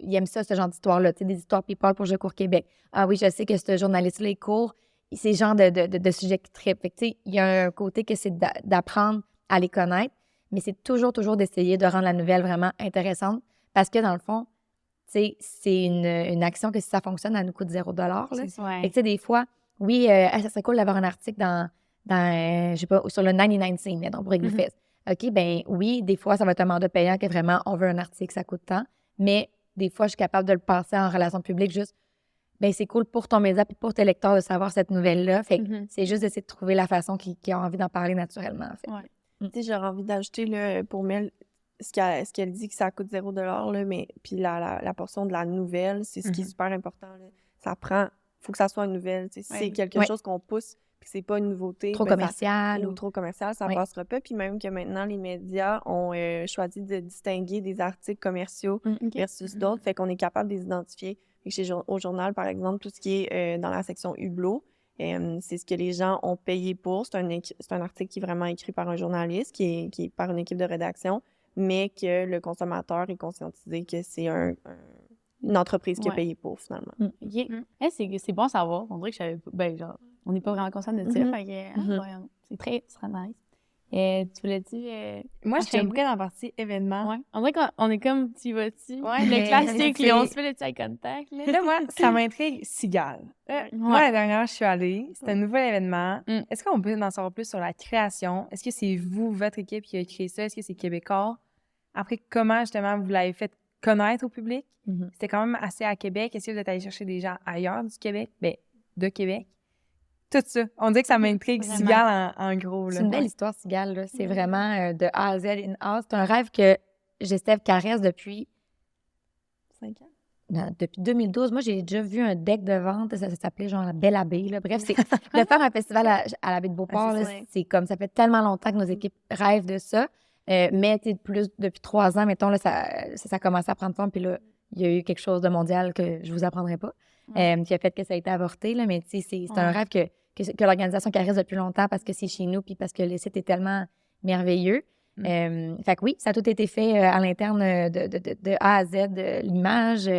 [SPEAKER 4] il aime ça, ce genre d'histoire-là. Tu sais, des histoires people pour Je cours Québec. Ah oui, je sais que ce journaliste-là, il court. C'est le genre de sujet qui trippe. Fait que, tu sais, il y a un côté que c'est d'apprendre à les connaître, mais c'est toujours d'essayer de rendre la nouvelle vraiment intéressante, parce que dans le fond, tu sais, c'est une action que si ça fonctionne, elle nous coûte $0. Là. Fait que, tu sais, des fois, oui, ça serait cool d'avoir un article dans je sais pas, sur le 99 cents, mettons, pour Églifest. OK, ben oui, des fois, ça va être un mandat payant que vraiment, on veut un article, ça coûte tant, mais des fois, je suis capable de le passer en relation publique, juste, ben c'est cool pour ton média puis pour tes lecteurs de savoir cette nouvelle-là. Fait que c'est juste d'essayer de trouver la façon qui a envie d'en parler naturellement, en fait.
[SPEAKER 3] Tu sais, j'aurais envie d'ajouter, là, pour Mel, ce qu'elle dit que ça coûte $0, là, mais puis la portion de la nouvelle, c'est ce qui est super important. Là. Ça prend, faut que ça soit une nouvelle. Si c'est quelque chose qu'on pousse, puis que c'est pas une nouveauté.
[SPEAKER 4] Trop commercial.
[SPEAKER 3] Ou trop commercial, ça passera pas. Puis même que maintenant, les médias ont choisi de distinguer des articles commerciaux versus d'autres. Fait qu'on est capable de les identifier. Fait que au journal, par exemple, tout ce qui est dans la section Hublot, c'est ce que les gens ont payé pour. C'est un article qui est vraiment écrit par un journaliste, qui est par une équipe de rédaction, mais que le consommateur est conscientisé que c'est une entreprise qui a payé pour, finalement.
[SPEAKER 1] C'est bon à savoir. On dirait que je savais pas. Ben, genre, on n'est pas vraiment conscient de ça. C'est très nice. Tu voulais-tu...
[SPEAKER 2] Moi, je suis dans la partie événement.
[SPEAKER 1] Ouais. On dirait qu'on est comme, tu vas-tu?
[SPEAKER 2] Ouais,
[SPEAKER 1] le classique, on se fait le petit eye contact.
[SPEAKER 2] Là, moi, ça m'intrigue Cigale. Moi, la dernière fois, je suis allée. C'était un nouvel événement. Est-ce qu'on peut en savoir plus sur la création? Est-ce que c'est vous, votre équipe, qui a créé ça? Est-ce que c'est québécois? Après, comment, justement, vous l'avez fait connaître au public? C'était quand même assez à Québec. Est-ce que vous êtes allé chercher des gens ailleurs du Québec? Ben, de Québec. Tout ça. On dit que ça m'intrigue, Cigale, en gros. Là.
[SPEAKER 4] C'est une belle histoire, Cigale. Là. C'est vraiment de A à Z, in house. C'est un rêve que Gestev caresse depuis
[SPEAKER 3] 5 ans.
[SPEAKER 4] Non, depuis 2012. Moi, j'ai déjà vu un deck de vente. Ça s'appelait genre la Belle Abbé. Là. Bref, c'est de faire un festival à la baie de Beauport. C'est comme ça fait tellement longtemps que nos équipes rêvent de ça. Mais depuis 3 ans, mettons, là, ça a commencé à prendre forme. Puis là, il y a eu quelque chose de mondial que je vous apprendrai pas. qui a fait que ça a été avorté, là, mais tu sais, c'est un rêve que l'organisation caresse depuis longtemps parce que c'est chez nous puis parce que le site est tellement merveilleux. Fait que oui, ça a tout été fait à l'interne de A à Z, l'image.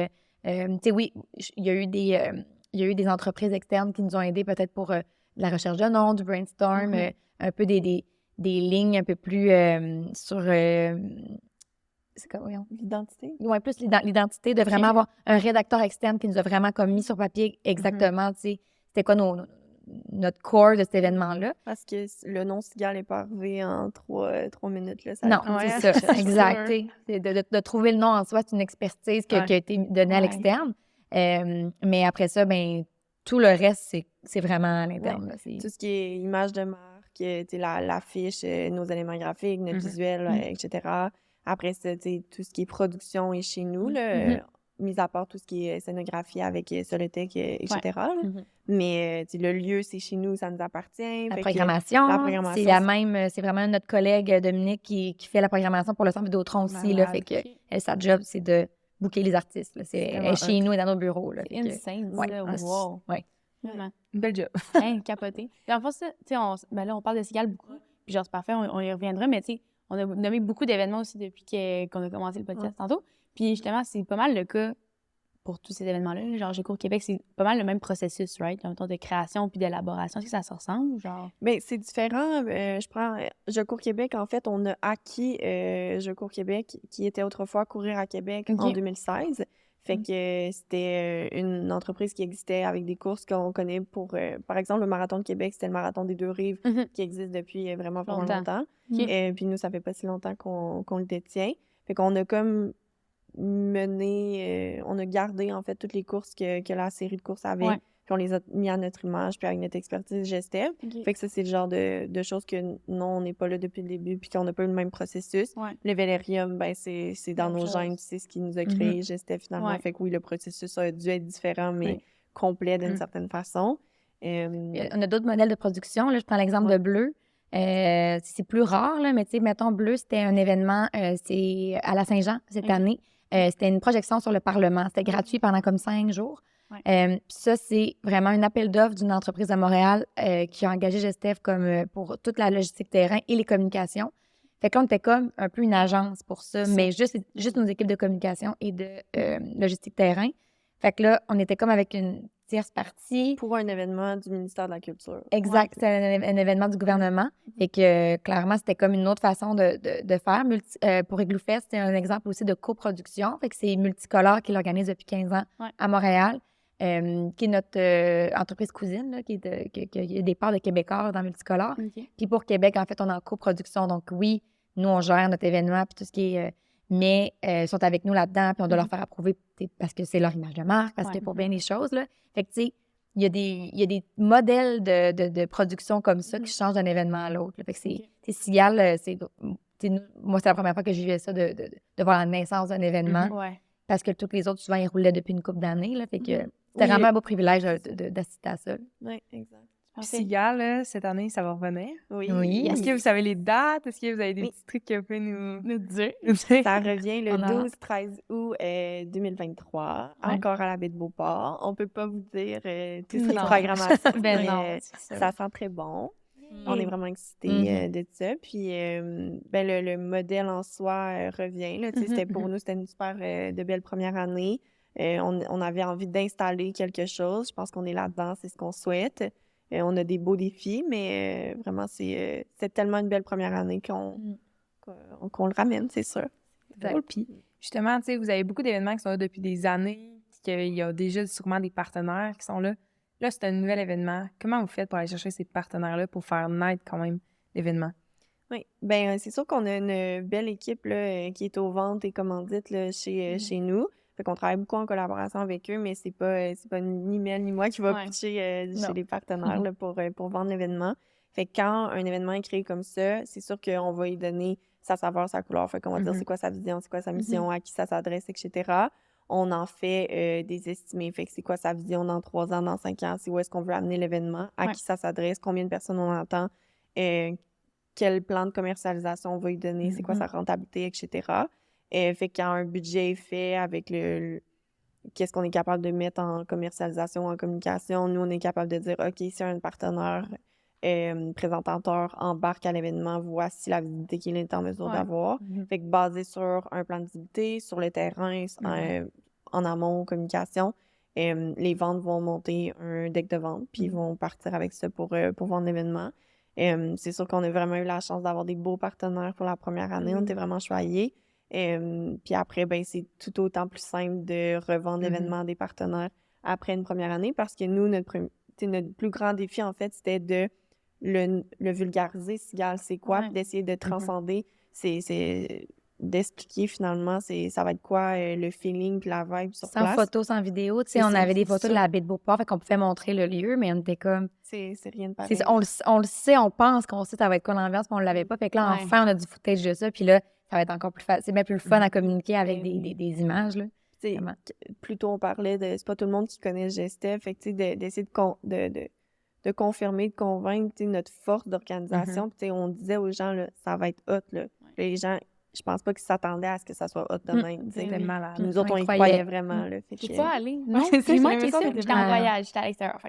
[SPEAKER 4] Tu sais, oui, il y a eu des entreprises externes qui nous ont aidés peut-être pour la recherche de noms, du brainstorm, un peu des lignes un peu plus sur... c'est quoi, voyons?
[SPEAKER 3] L'identité?
[SPEAKER 4] Oui, plus l'identité, de vraiment avoir un rédacteur externe qui nous a vraiment comme mis sur papier exactement, tu sais, c'était quoi notre core de cet événement-là.
[SPEAKER 3] Parce que le nom Cigale n'est pas arrivé en 3 minutes. Là, ça
[SPEAKER 4] Non,
[SPEAKER 3] a pris
[SPEAKER 4] c'est
[SPEAKER 3] du
[SPEAKER 4] ça,
[SPEAKER 3] temps.
[SPEAKER 4] exact. tu sais, c'est de trouver le nom en soi, c'est une expertise qui a été donnée à l'externe. Mais après ça, ben tout le reste, c'est vraiment à l'interne. là,
[SPEAKER 3] Tout ce qui est image de marque, tu sais, l'affiche, nos éléments graphiques, notre visuel, etc. Après ça, tu sais, tout ce qui est production est chez nous, là, mis à part tout ce qui est scénographie avec Solotech, etc. là. Mais tu sais, le lieu, c'est chez nous, ça nous appartient.
[SPEAKER 4] La
[SPEAKER 3] Fait que
[SPEAKER 4] programmation, c'est la
[SPEAKER 3] c'est-
[SPEAKER 4] même, c'est vraiment notre collègue Dominique qui fait la programmation pour le Centre Vidéotron aussi. Là, fait que sa job, c'est de booker les artistes. Là. Elle est chez nous et dans nos bureaux. Là,
[SPEAKER 1] C'est insane,
[SPEAKER 4] ouais,
[SPEAKER 1] ça. Wow.
[SPEAKER 4] Ouais.
[SPEAKER 1] Vraiment.
[SPEAKER 2] Une belle job.
[SPEAKER 1] Capoté. Puis en fait, ça, tu sais, ben là, on parle de Cigale beaucoup. Puis genre, c'est parfait, on y reviendra. Mais tu sais, on a nommé beaucoup d'événements aussi depuis qu'on a commencé le podcast tantôt. Puis justement, c'est pas mal le cas pour tous ces événements-là. Genre, Gécours Québec, c'est pas mal le même processus, right? En même temps de création puis d'élaboration. Est-ce que ça se ressemble? Genre?
[SPEAKER 3] Bien, c'est différent. Je prends Gécours Québec. En fait, on a acquis Gécours Québec, qui était autrefois Courir à Québec en 2016. Fait que c'était une entreprise qui existait avec des courses qu'on connaît pour... par exemple, le Marathon de Québec, c'était le Marathon des Deux-Rives qui existe depuis vraiment longtemps. Puis nous, ça fait pas si longtemps qu'on le détient. Fait qu'on a comme mené... on a gardé, en fait, toutes les courses que la série de courses avait. Puis on les a mis à notre image, puis avec notre expertise Gestev. Fait que ça, c'est le genre de choses que non, on n'est pas là depuis le début, puis qu'on n'a pas eu le même processus. Le Vélérium, ben c'est dans nos gènes, c'est ce qui nous a créé Gestev finalement. Fait que oui, le processus a dû être différent, mais complet d'une certaine façon.
[SPEAKER 4] On a d'autres modèles de production. Là, je prends l'exemple de Bleu. C'est plus rare, là, mais tu sais, mettons, Bleu, c'était un événement, c'est à la Saint-Jean cette année. C'était une projection sur le Parlement. C'était gratuit pendant comme 5 jours. Puis ça, c'est vraiment un appel d'offres d'une entreprise à Montréal qui a engagé Gestev comme pour toute la logistique terrain et les communications. Fait que là, on était comme un peu une agence pour ça, mais juste nos équipes de communication et de logistique terrain. Fait que là, on était comme avec une tierce partie.
[SPEAKER 3] Pour un événement du ministère de la Culture.
[SPEAKER 4] Exact, c'est un événement du gouvernement. Fait que clairement, c'était comme une autre façon de faire. Pour Igloo Fest, c'est un exemple aussi de coproduction. Fait que c'est Multicolore qui l'organise depuis 15 ans à Montréal. Qui est notre entreprise cousine, là, qui a des parts de Québécois dans Multicolore. Puis pour Québec, en fait, on est en coproduction. Donc oui, nous, on gère notre événement puis tout ce qui est... mais ils sont avec nous là-dedans, puis on doit leur faire approuver parce que c'est leur image de marque, parce que pour bien des choses, là. Fait que, tu sais, il y a des modèles de production comme ça qui changent d'un événement à l'autre. Fait que c'est Cigale, moi, c'est la première fois que je vivais ça, de voir la naissance d'un événement. Parce que tous les autres, souvent, ils roulaient depuis une couple d'années, là. Fait que... C'était vraiment un beau privilège d'assister à ça.
[SPEAKER 3] Oui, exact.
[SPEAKER 2] Puis Cigale, cette année, ça va revenir.
[SPEAKER 3] Oui.
[SPEAKER 2] Est-ce que vous savez les dates? Est-ce que vous avez des petits trucs que vous pouvez nous dire?
[SPEAKER 3] Ça revient le 12-13 août 2023, encore à la baie de Beauport. On peut pas vous dire toutes les programmations, mais ça sent très bon. On est vraiment excités de ça. Puis, ben, le modèle en soi revient. Là. Pour nous, c'était une super de belle première année. On avait envie d'installer quelque chose. Je pense qu'on est là-dedans, c'est ce qu'on souhaite. On a des beaux défis, mais vraiment, c'est tellement une belle première année qu'on le ramène, c'est sûr.
[SPEAKER 2] Cool. Puis, justement, tu sais, vous avez beaucoup d'événements qui sont là depuis des années, puis qu'il y a déjà sûrement des partenaires qui sont là. Là, c'est un nouvel événement. Comment vous faites pour aller chercher ces partenaires-là pour faire naître quand même l'événement?
[SPEAKER 3] Oui, bien, c'est sûr qu'on a une belle équipe là, qui est aux ventes et commandites là, chez nous. Fait qu'on travaille beaucoup en collaboration avec eux, mais c'est pas ni Mel ni moi qui va pitcher chez les partenaires là, pour vendre l'événement. Fait que quand un événement est créé comme ça, c'est sûr qu'on va y donner sa saveur, sa couleur. Fait qu'on va dire c'est quoi sa vision, c'est quoi sa mission, à qui ça s'adresse, etc. On en fait des estimés. Fait que c'est quoi sa vision dans 3 ans, dans 5 ans, c'est où est-ce qu'on veut amener l'événement, à qui ça s'adresse, combien de personnes on entend, quel plan de commercialisation on va y donner, c'est quoi sa rentabilité, etc. Fait que quand un budget est fait avec qu'est-ce qu'on est capable de mettre en commercialisation, en communication. Nous, on est capable de dire, OK, si un partenaire présentateur embarque à l'événement, voici la visibilité qu'il est en mesure d'avoir. Fait que basé sur un plan de visibilité, sur le terrain, en amont, communication, les ventes vont monter un deck de vente, puis ils vont partir avec ça pour vendre l'événement. C'est sûr qu'on a vraiment eu la chance d'avoir des beaux partenaires pour la première année. On était vraiment choyés. Puis après, ben c'est tout autant plus simple de revendre l'événement à des partenaires après une première année parce que nous, notre plus grand défi, en fait, c'était de le vulgariser, Cigale, c'est quoi, puis d'essayer de transcender, c'est d'expliquer finalement ça va être quoi le feeling puis la vibe sur place.
[SPEAKER 4] Sans photos, sans vidéo, tu sais, on avait des photos de la baie de Beauport, fait qu'on pouvait montrer le lieu, mais on était comme...
[SPEAKER 3] C'est rien de pareil.
[SPEAKER 4] On le sait, on pense qu'on sait ça va être quoi l'ambiance, mais on l'avait pas, fait que là, enfin, on a du footage de ça, puis là, ça va être encore plus facile. C'est bien plus le fun à communiquer avec des images, là.
[SPEAKER 3] Plus tôt, on parlait de... C'est pas tout le monde qui connaît Gestev, fait que tu sais, d'essayer de confirmer, de convaincre notre force d'organisation. Puis on disait aux gens, là, ça va être hot. Là. Les gens, je pense pas qu'ils s'attendaient à ce que ça soit hot de même.
[SPEAKER 2] C'était malade.
[SPEAKER 3] Nous autres, on y croyait vraiment.
[SPEAKER 1] T'es pas allé? Non, c'est moi qui étais j'étais en voyage, j'étais à l'extérieur.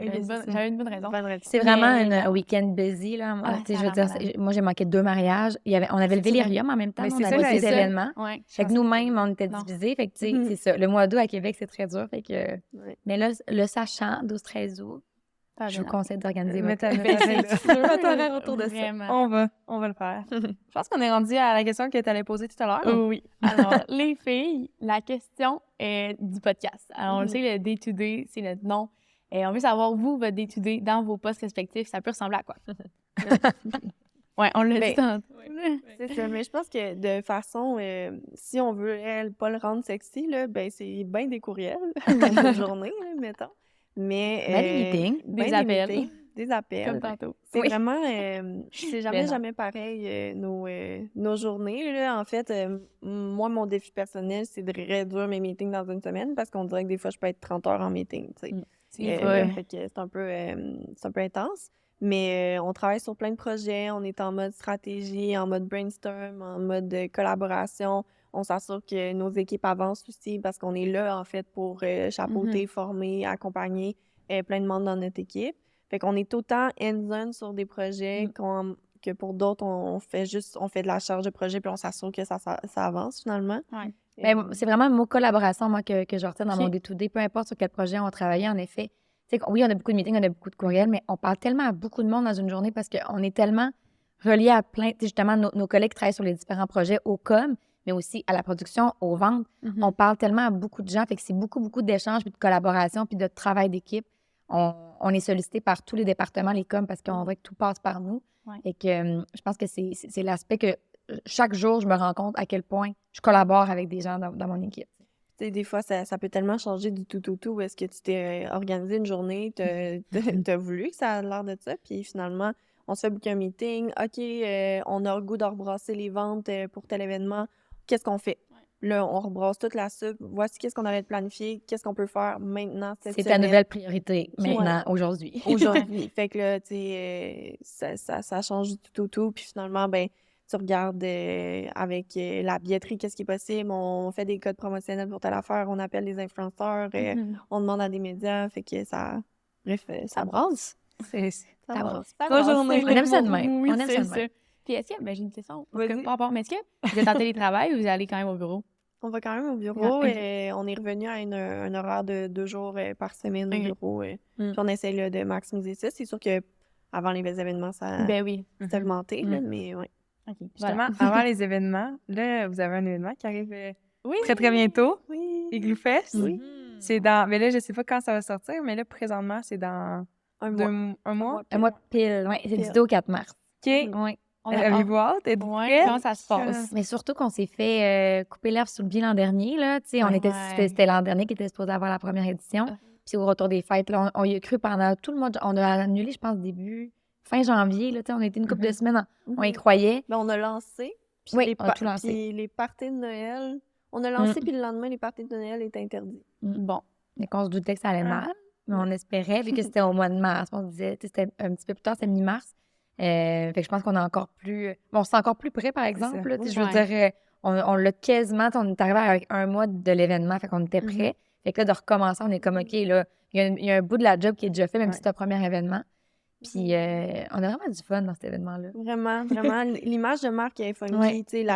[SPEAKER 1] J'avais une bonne raison.
[SPEAKER 4] C'est vraiment un week-end busy. Là. Je veux dire, moi, j'ai manqué 2 mariages. On avait le Vélirium en même temps. On avait des événements. Fait que nous-mêmes, on était divisés. Fait que c'est ça. Le mois d'août à Québec, c'est très dur. Fait que... Mais là, le sachant, 12-13 août, je vous conseille d'organiser votre horaire autour de ça.
[SPEAKER 2] On va le faire. Je pense qu'on est rendu à la question que tu allais poser tout à l'heure.
[SPEAKER 1] Oui. Alors, les filles, la question est du podcast. Alors, on le sait, le day-to-day, c'est notre nom. Et on veut savoir, vous, votre day-to-day dans vos postes respectifs, ça peut ressembler à quoi? Oui, on l'a dit tantôt.
[SPEAKER 3] C'est ça, mais je pense que de façon, si on veut pas le rendre sexy, là, ben c'est bien des courriels, une journée, là, mettons. Mais
[SPEAKER 4] des meetings,
[SPEAKER 3] des appels.
[SPEAKER 1] Comme tantôt.
[SPEAKER 3] C'est vraiment, c'est jamais pareil nos journées. Là. En fait, moi, mon défi personnel, c'est de réduire mes meetings dans une semaine parce qu'on dirait que des fois, je peux être 30 heures en meeting. Fait que c'est un peu intense. Mais on travaille sur plein de projets. On est en mode stratégie, en mode brainstorm, en mode collaboration. On s'assure que nos équipes avancent aussi parce qu'on est là, en fait, pour chapeauter, former, accompagner plein de monde dans notre équipe. Fait qu'on est autant hands-on sur des projets que pour d'autres, on fait de la charge de projet puis on s'assure que ça avance finalement.
[SPEAKER 4] C'est vraiment le mot collaboration, moi, que je retiens dans mon day-to-day. Peu importe sur quel projet on va travailler, en effet. Oui, on a beaucoup de meetings, on a beaucoup de courriels, mais on parle tellement à beaucoup de monde dans une journée parce qu'on est tellement reliés à plein... Justement, nos collègues travaillent sur les différents projets au com', mais aussi à la production, aux ventes. On parle tellement à beaucoup de gens, fait que c'est beaucoup, beaucoup d'échanges, puis de collaboration, puis de travail d'équipe. On est sollicité par tous les départements, les coms, parce qu'on voit que tout passe par nous. Et que je pense que c'est l'aspect que chaque jour, je me rends compte à quel point je collabore avec des gens dans mon équipe.
[SPEAKER 3] Tu sais, des fois, ça peut tellement changer du tout où est-ce que tu t'es organisé une journée, t'as voulu que ça a l'air de ça, puis finalement, on se fait booker un meeting. OK, on a le goût de rebrasser les ventes pour tel événement. Qu'est-ce qu'on fait? Là, on rebrasse toute la soupe. Voici qu'est-ce qu'on avait planifié. Qu'est-ce qu'on peut faire maintenant cette semaine?
[SPEAKER 4] C'est ta nouvelle priorité maintenant, aujourd'hui.
[SPEAKER 3] Aujourd'hui. Fait que là, tu sais, ça change du tout. Puis finalement, ben tu regardes avec la billetterie, qu'est-ce qui est possible. On fait des codes promotionnels pour telle affaire. On appelle les influenceurs. On demande à des médias. Fait que ça... Bref, ça brasse.
[SPEAKER 4] Ça brasse.
[SPEAKER 3] Bonne journée.
[SPEAKER 4] On aime ça de même.
[SPEAKER 1] Oui,
[SPEAKER 4] on aime ça de même.
[SPEAKER 1] Puis est-ce que, j'ai une question, mais est-ce que vous êtes en télétravail ou vous allez quand même au bureau?
[SPEAKER 3] On va quand même au bureau et on est revenu à un horaire de 2 jours par semaine au bureau. Puis on essaie là, de maximiser ça. C'est sûr qu'avant les événements, ça s'est augmenté, là, mais oui.
[SPEAKER 1] Okay,
[SPEAKER 2] justement, avant les événements, là, vous avez un événement qui arrive très, très bientôt.
[SPEAKER 3] Oui.
[SPEAKER 2] Igloo Fest.
[SPEAKER 3] Oui.
[SPEAKER 2] C'est dans... Mais là, je sais pas quand ça va sortir, mais là, présentement, c'est dans... Un mois?
[SPEAKER 4] Un mois pile, oui. C'est du 2 au 4 mars.
[SPEAKER 2] OK.
[SPEAKER 4] Oui.
[SPEAKER 2] Avez-vous hâte?
[SPEAKER 1] Comment ça se passe?
[SPEAKER 4] Mais surtout qu'on s'est fait couper l'herbe sous le pied l'an dernier, là. Tu sais, c'était l'an dernier qui était supposé avoir la première édition. Puis au retour des fêtes, là, on y a cru pendant tout le mois. On a annulé, je pense, fin janvier, là, on a été une couple de semaines, on y croyait.
[SPEAKER 3] Mais on a lancé, puis
[SPEAKER 4] on a tout lancé.
[SPEAKER 3] Puis les parties de Noël, on a lancé, puis le lendemain, les parties de Noël étaient interdites.
[SPEAKER 4] Bon, mais qu'on se doutait que ça allait mal, mais on espérait, vu que c'était au mois de mars, on se disait, c'était un petit peu plus tard, c'était mi-mars, fait que je pense qu'on est encore plus... Bon, on s'est encore plus près, par exemple, là, je veux dire, on l'a quasiment, on est arrivé avec un mois de l'événement, fait qu'on était prêts. Fait que là, de recommencer, on est comme, OK, là, il y a un bout de la job qui est déjà fait, même si c'est un premier événement. Puis on a vraiment du fun dans cet événement-là.
[SPEAKER 3] Vraiment, vraiment. L'image de marque est funky,
[SPEAKER 4] Ouais.
[SPEAKER 3] tu sais,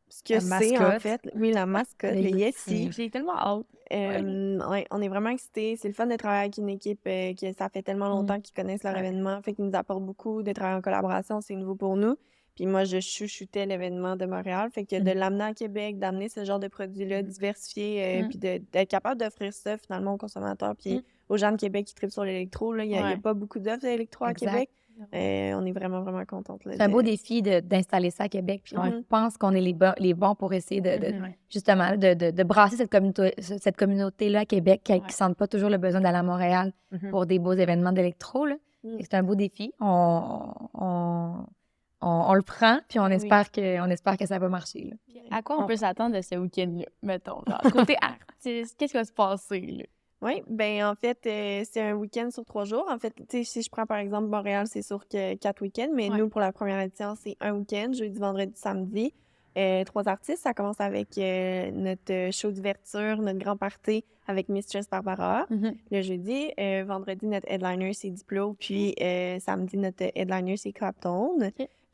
[SPEAKER 3] ce que
[SPEAKER 2] La
[SPEAKER 3] c'est, en
[SPEAKER 2] mascotte.
[SPEAKER 3] fait. Oui, la mascotte,
[SPEAKER 4] Le
[SPEAKER 3] le
[SPEAKER 4] Yeti.
[SPEAKER 3] Yeti.
[SPEAKER 1] J'ai tellement hâte.
[SPEAKER 3] Ouais, on est vraiment excités. C'est le fun de travailler avec une équipe que ça fait tellement longtemps qu'ils connaissent leur événement, fait qu'ils nous apportent beaucoup, de travailler en collaboration, c'est nouveau pour nous. Puis moi, je chouchoutais l'événement de Montréal, fait que de l'amener à Québec, d'amener ce genre de produits-là diversifiés, puis d'être capable d'offrir ça finalement aux consommateurs, puis aux gens de Québec qui trippent sur l'électro. Il n'y a pas beaucoup d'offres d'électro à
[SPEAKER 4] Exact.
[SPEAKER 3] Québec. On est vraiment, vraiment contente. Là,
[SPEAKER 4] C'est un beau défi d'installer ça à Québec. Puis on pense qu'on est les bons pour essayer justement de brasser cette communauté-là à Québec qui ne sentent pas toujours le besoin d'aller à Montréal pour des beaux événements d'électro. Là. C'est un beau défi. On le prend, puis on espère que ça va marcher. Là.
[SPEAKER 1] À quoi on peut s'attendre de ce week-end-là, mettons? Genre, côté artiste, qu'est-ce qui va se passer, là?
[SPEAKER 3] Oui, ben en fait, c'est un week-end sur 3 jours. En fait, tu sais, si je prends par exemple Montréal, c'est sur 4 week-ends, mais nous, pour la première édition, c'est un week-end, jeudi, vendredi, samedi. 3 artistes. Ça commence avec notre show d'ouverture, notre grand party avec Mistress Barbara. Le jeudi, vendredi, notre headliner, c'est Diplo, puis samedi, notre headliner, c'est Clapton.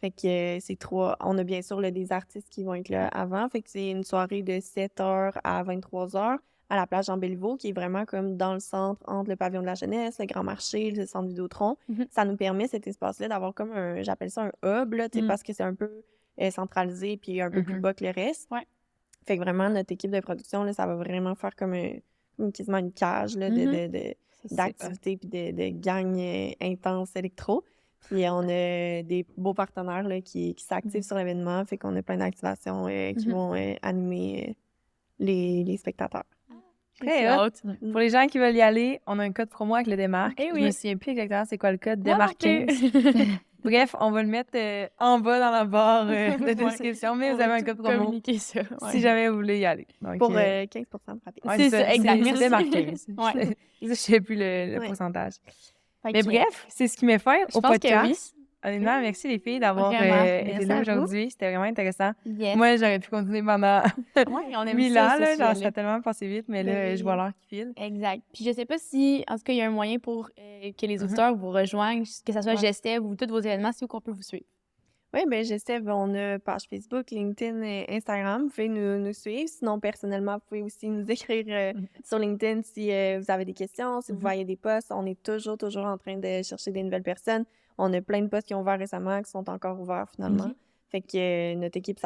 [SPEAKER 3] Fait que c'est 3. On a bien sûr des artistes qui vont être là avant. Fait que c'est une soirée de 7h à 23h à la plage Jean-Béliveau, qui est vraiment comme dans le centre, entre le pavillon de la jeunesse, le Grand Marché, le centre Vidéotron. Ça nous permet, cet espace-là, d'avoir comme j'appelle ça un hub, là, parce que c'est un peu centralisé puis un peu plus bas que le reste. Fait que vraiment, notre équipe de production, là, ça va vraiment faire comme quasiment une cage là, d'activités puis de gang intense électro. Puis on a des beaux partenaires là, qui s'activent sur l'événement, fait qu'on a plein d'activations qui vont animer les spectateurs.
[SPEAKER 2] Très hot. Pour les gens qui veulent y aller, on a un code promo avec le Démarque. Je me souviens plus exactement c'est quoi le code, Démarque 15. Bref, on va le mettre en bas dans la barre de description, mais vous avez un code promo
[SPEAKER 1] ça,
[SPEAKER 2] si jamais vous voulez y aller. Donc,
[SPEAKER 3] pour 15% de rabais.
[SPEAKER 1] C'est ça, exact.
[SPEAKER 2] C'est Démarque 15. Je sais plus le pourcentage. Mais bref, c'est ce qui met fin au podcast. Honnêtement, merci les filles d'avoir été là aujourd'hui. C'était vraiment intéressant. Moi, j'aurais pu continuer pendant 1000 ans. Ça a tellement passé vite, mais là, je vois l'heure qui file.
[SPEAKER 1] Exact. Puis je sais pas si, en tout cas, il y a un moyen pour que les auditeurs vous rejoignent, que ce soit Gestev ou tous vos événements, c'est où qu'on peut vous suivre?
[SPEAKER 3] Oui, bien, Gestev, on a page Facebook, LinkedIn et Instagram. Vous pouvez nous suivre. Sinon, personnellement, vous pouvez aussi nous écrire sur LinkedIn si vous avez des questions, si vous voyez des posts. On est toujours en train de chercher des nouvelles personnes. On a plein de postes qui ont ouvert récemment, qui sont encore ouverts finalement. Fait que notre équipe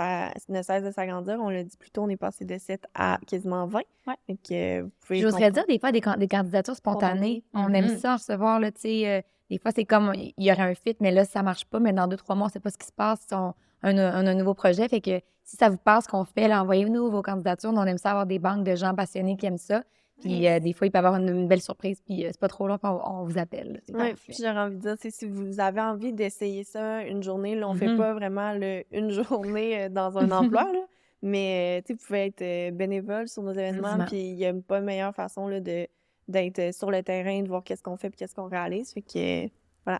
[SPEAKER 3] ne cesse de s'agrandir. On l'a dit plus tôt, on est passé de 7 à quasiment 20. Fait que vous pouvez
[SPEAKER 4] J'oserais dire des fois des candidatures spontanées. On aime ça recevoir, là, tu sais. Des fois, c'est comme, il y aurait un fit, mais là, ça marche pas. Mais dans 2-3 mois, on sait pas ce qui se passe. On a un nouveau projet. Fait que si ça vous passe, ce qu'on fait, là, envoyez-nous vos candidatures. On aime ça avoir des banques de gens passionnés qui aiment ça. Puis des fois, il peut y avoir une belle surprise. Puis c'est pas trop long, puis on vous appelle.
[SPEAKER 3] Oui, puis j'aurais envie de dire, si vous avez envie d'essayer ça une journée, là, on fait pas vraiment une journée dans un emploi, là, mais vous pouvez être bénévole sur nos événements. Puis il n'y a pas de meilleure façon là, d'être sur le terrain, de voir qu'est-ce qu'on fait puis qu'est-ce qu'on réalise. Fait que voilà.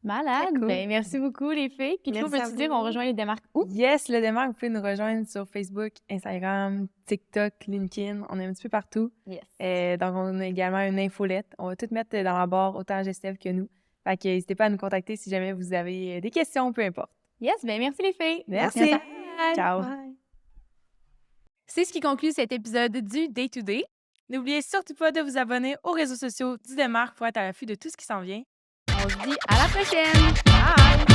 [SPEAKER 1] Malade!
[SPEAKER 3] Cool.
[SPEAKER 1] Ben, merci beaucoup, les filles. Puis, toi, peux-tu dire, on rejoint les Démarques où?
[SPEAKER 2] Yes, le Démarque, vous pouvez nous rejoindre sur Facebook, Instagram, TikTok, LinkedIn. On est un petit peu partout.
[SPEAKER 1] Yes.
[SPEAKER 2] Donc, on a également une infolette. On va tout mettre dans la barre, autant Gestev que nous. Fait que n'hésitez pas à nous contacter si jamais vous avez des questions, peu importe.
[SPEAKER 1] Yes, ben merci les filles.
[SPEAKER 2] Merci.
[SPEAKER 1] Bye.
[SPEAKER 2] Ciao.
[SPEAKER 3] Bye.
[SPEAKER 1] C'est ce qui conclut cet épisode du Day to Day.
[SPEAKER 2] N'oubliez surtout pas de vous abonner aux réseaux sociaux du Démarque pour être à l'affût de tout ce qui s'en vient.
[SPEAKER 1] On se dit à la prochaine.
[SPEAKER 2] Bye!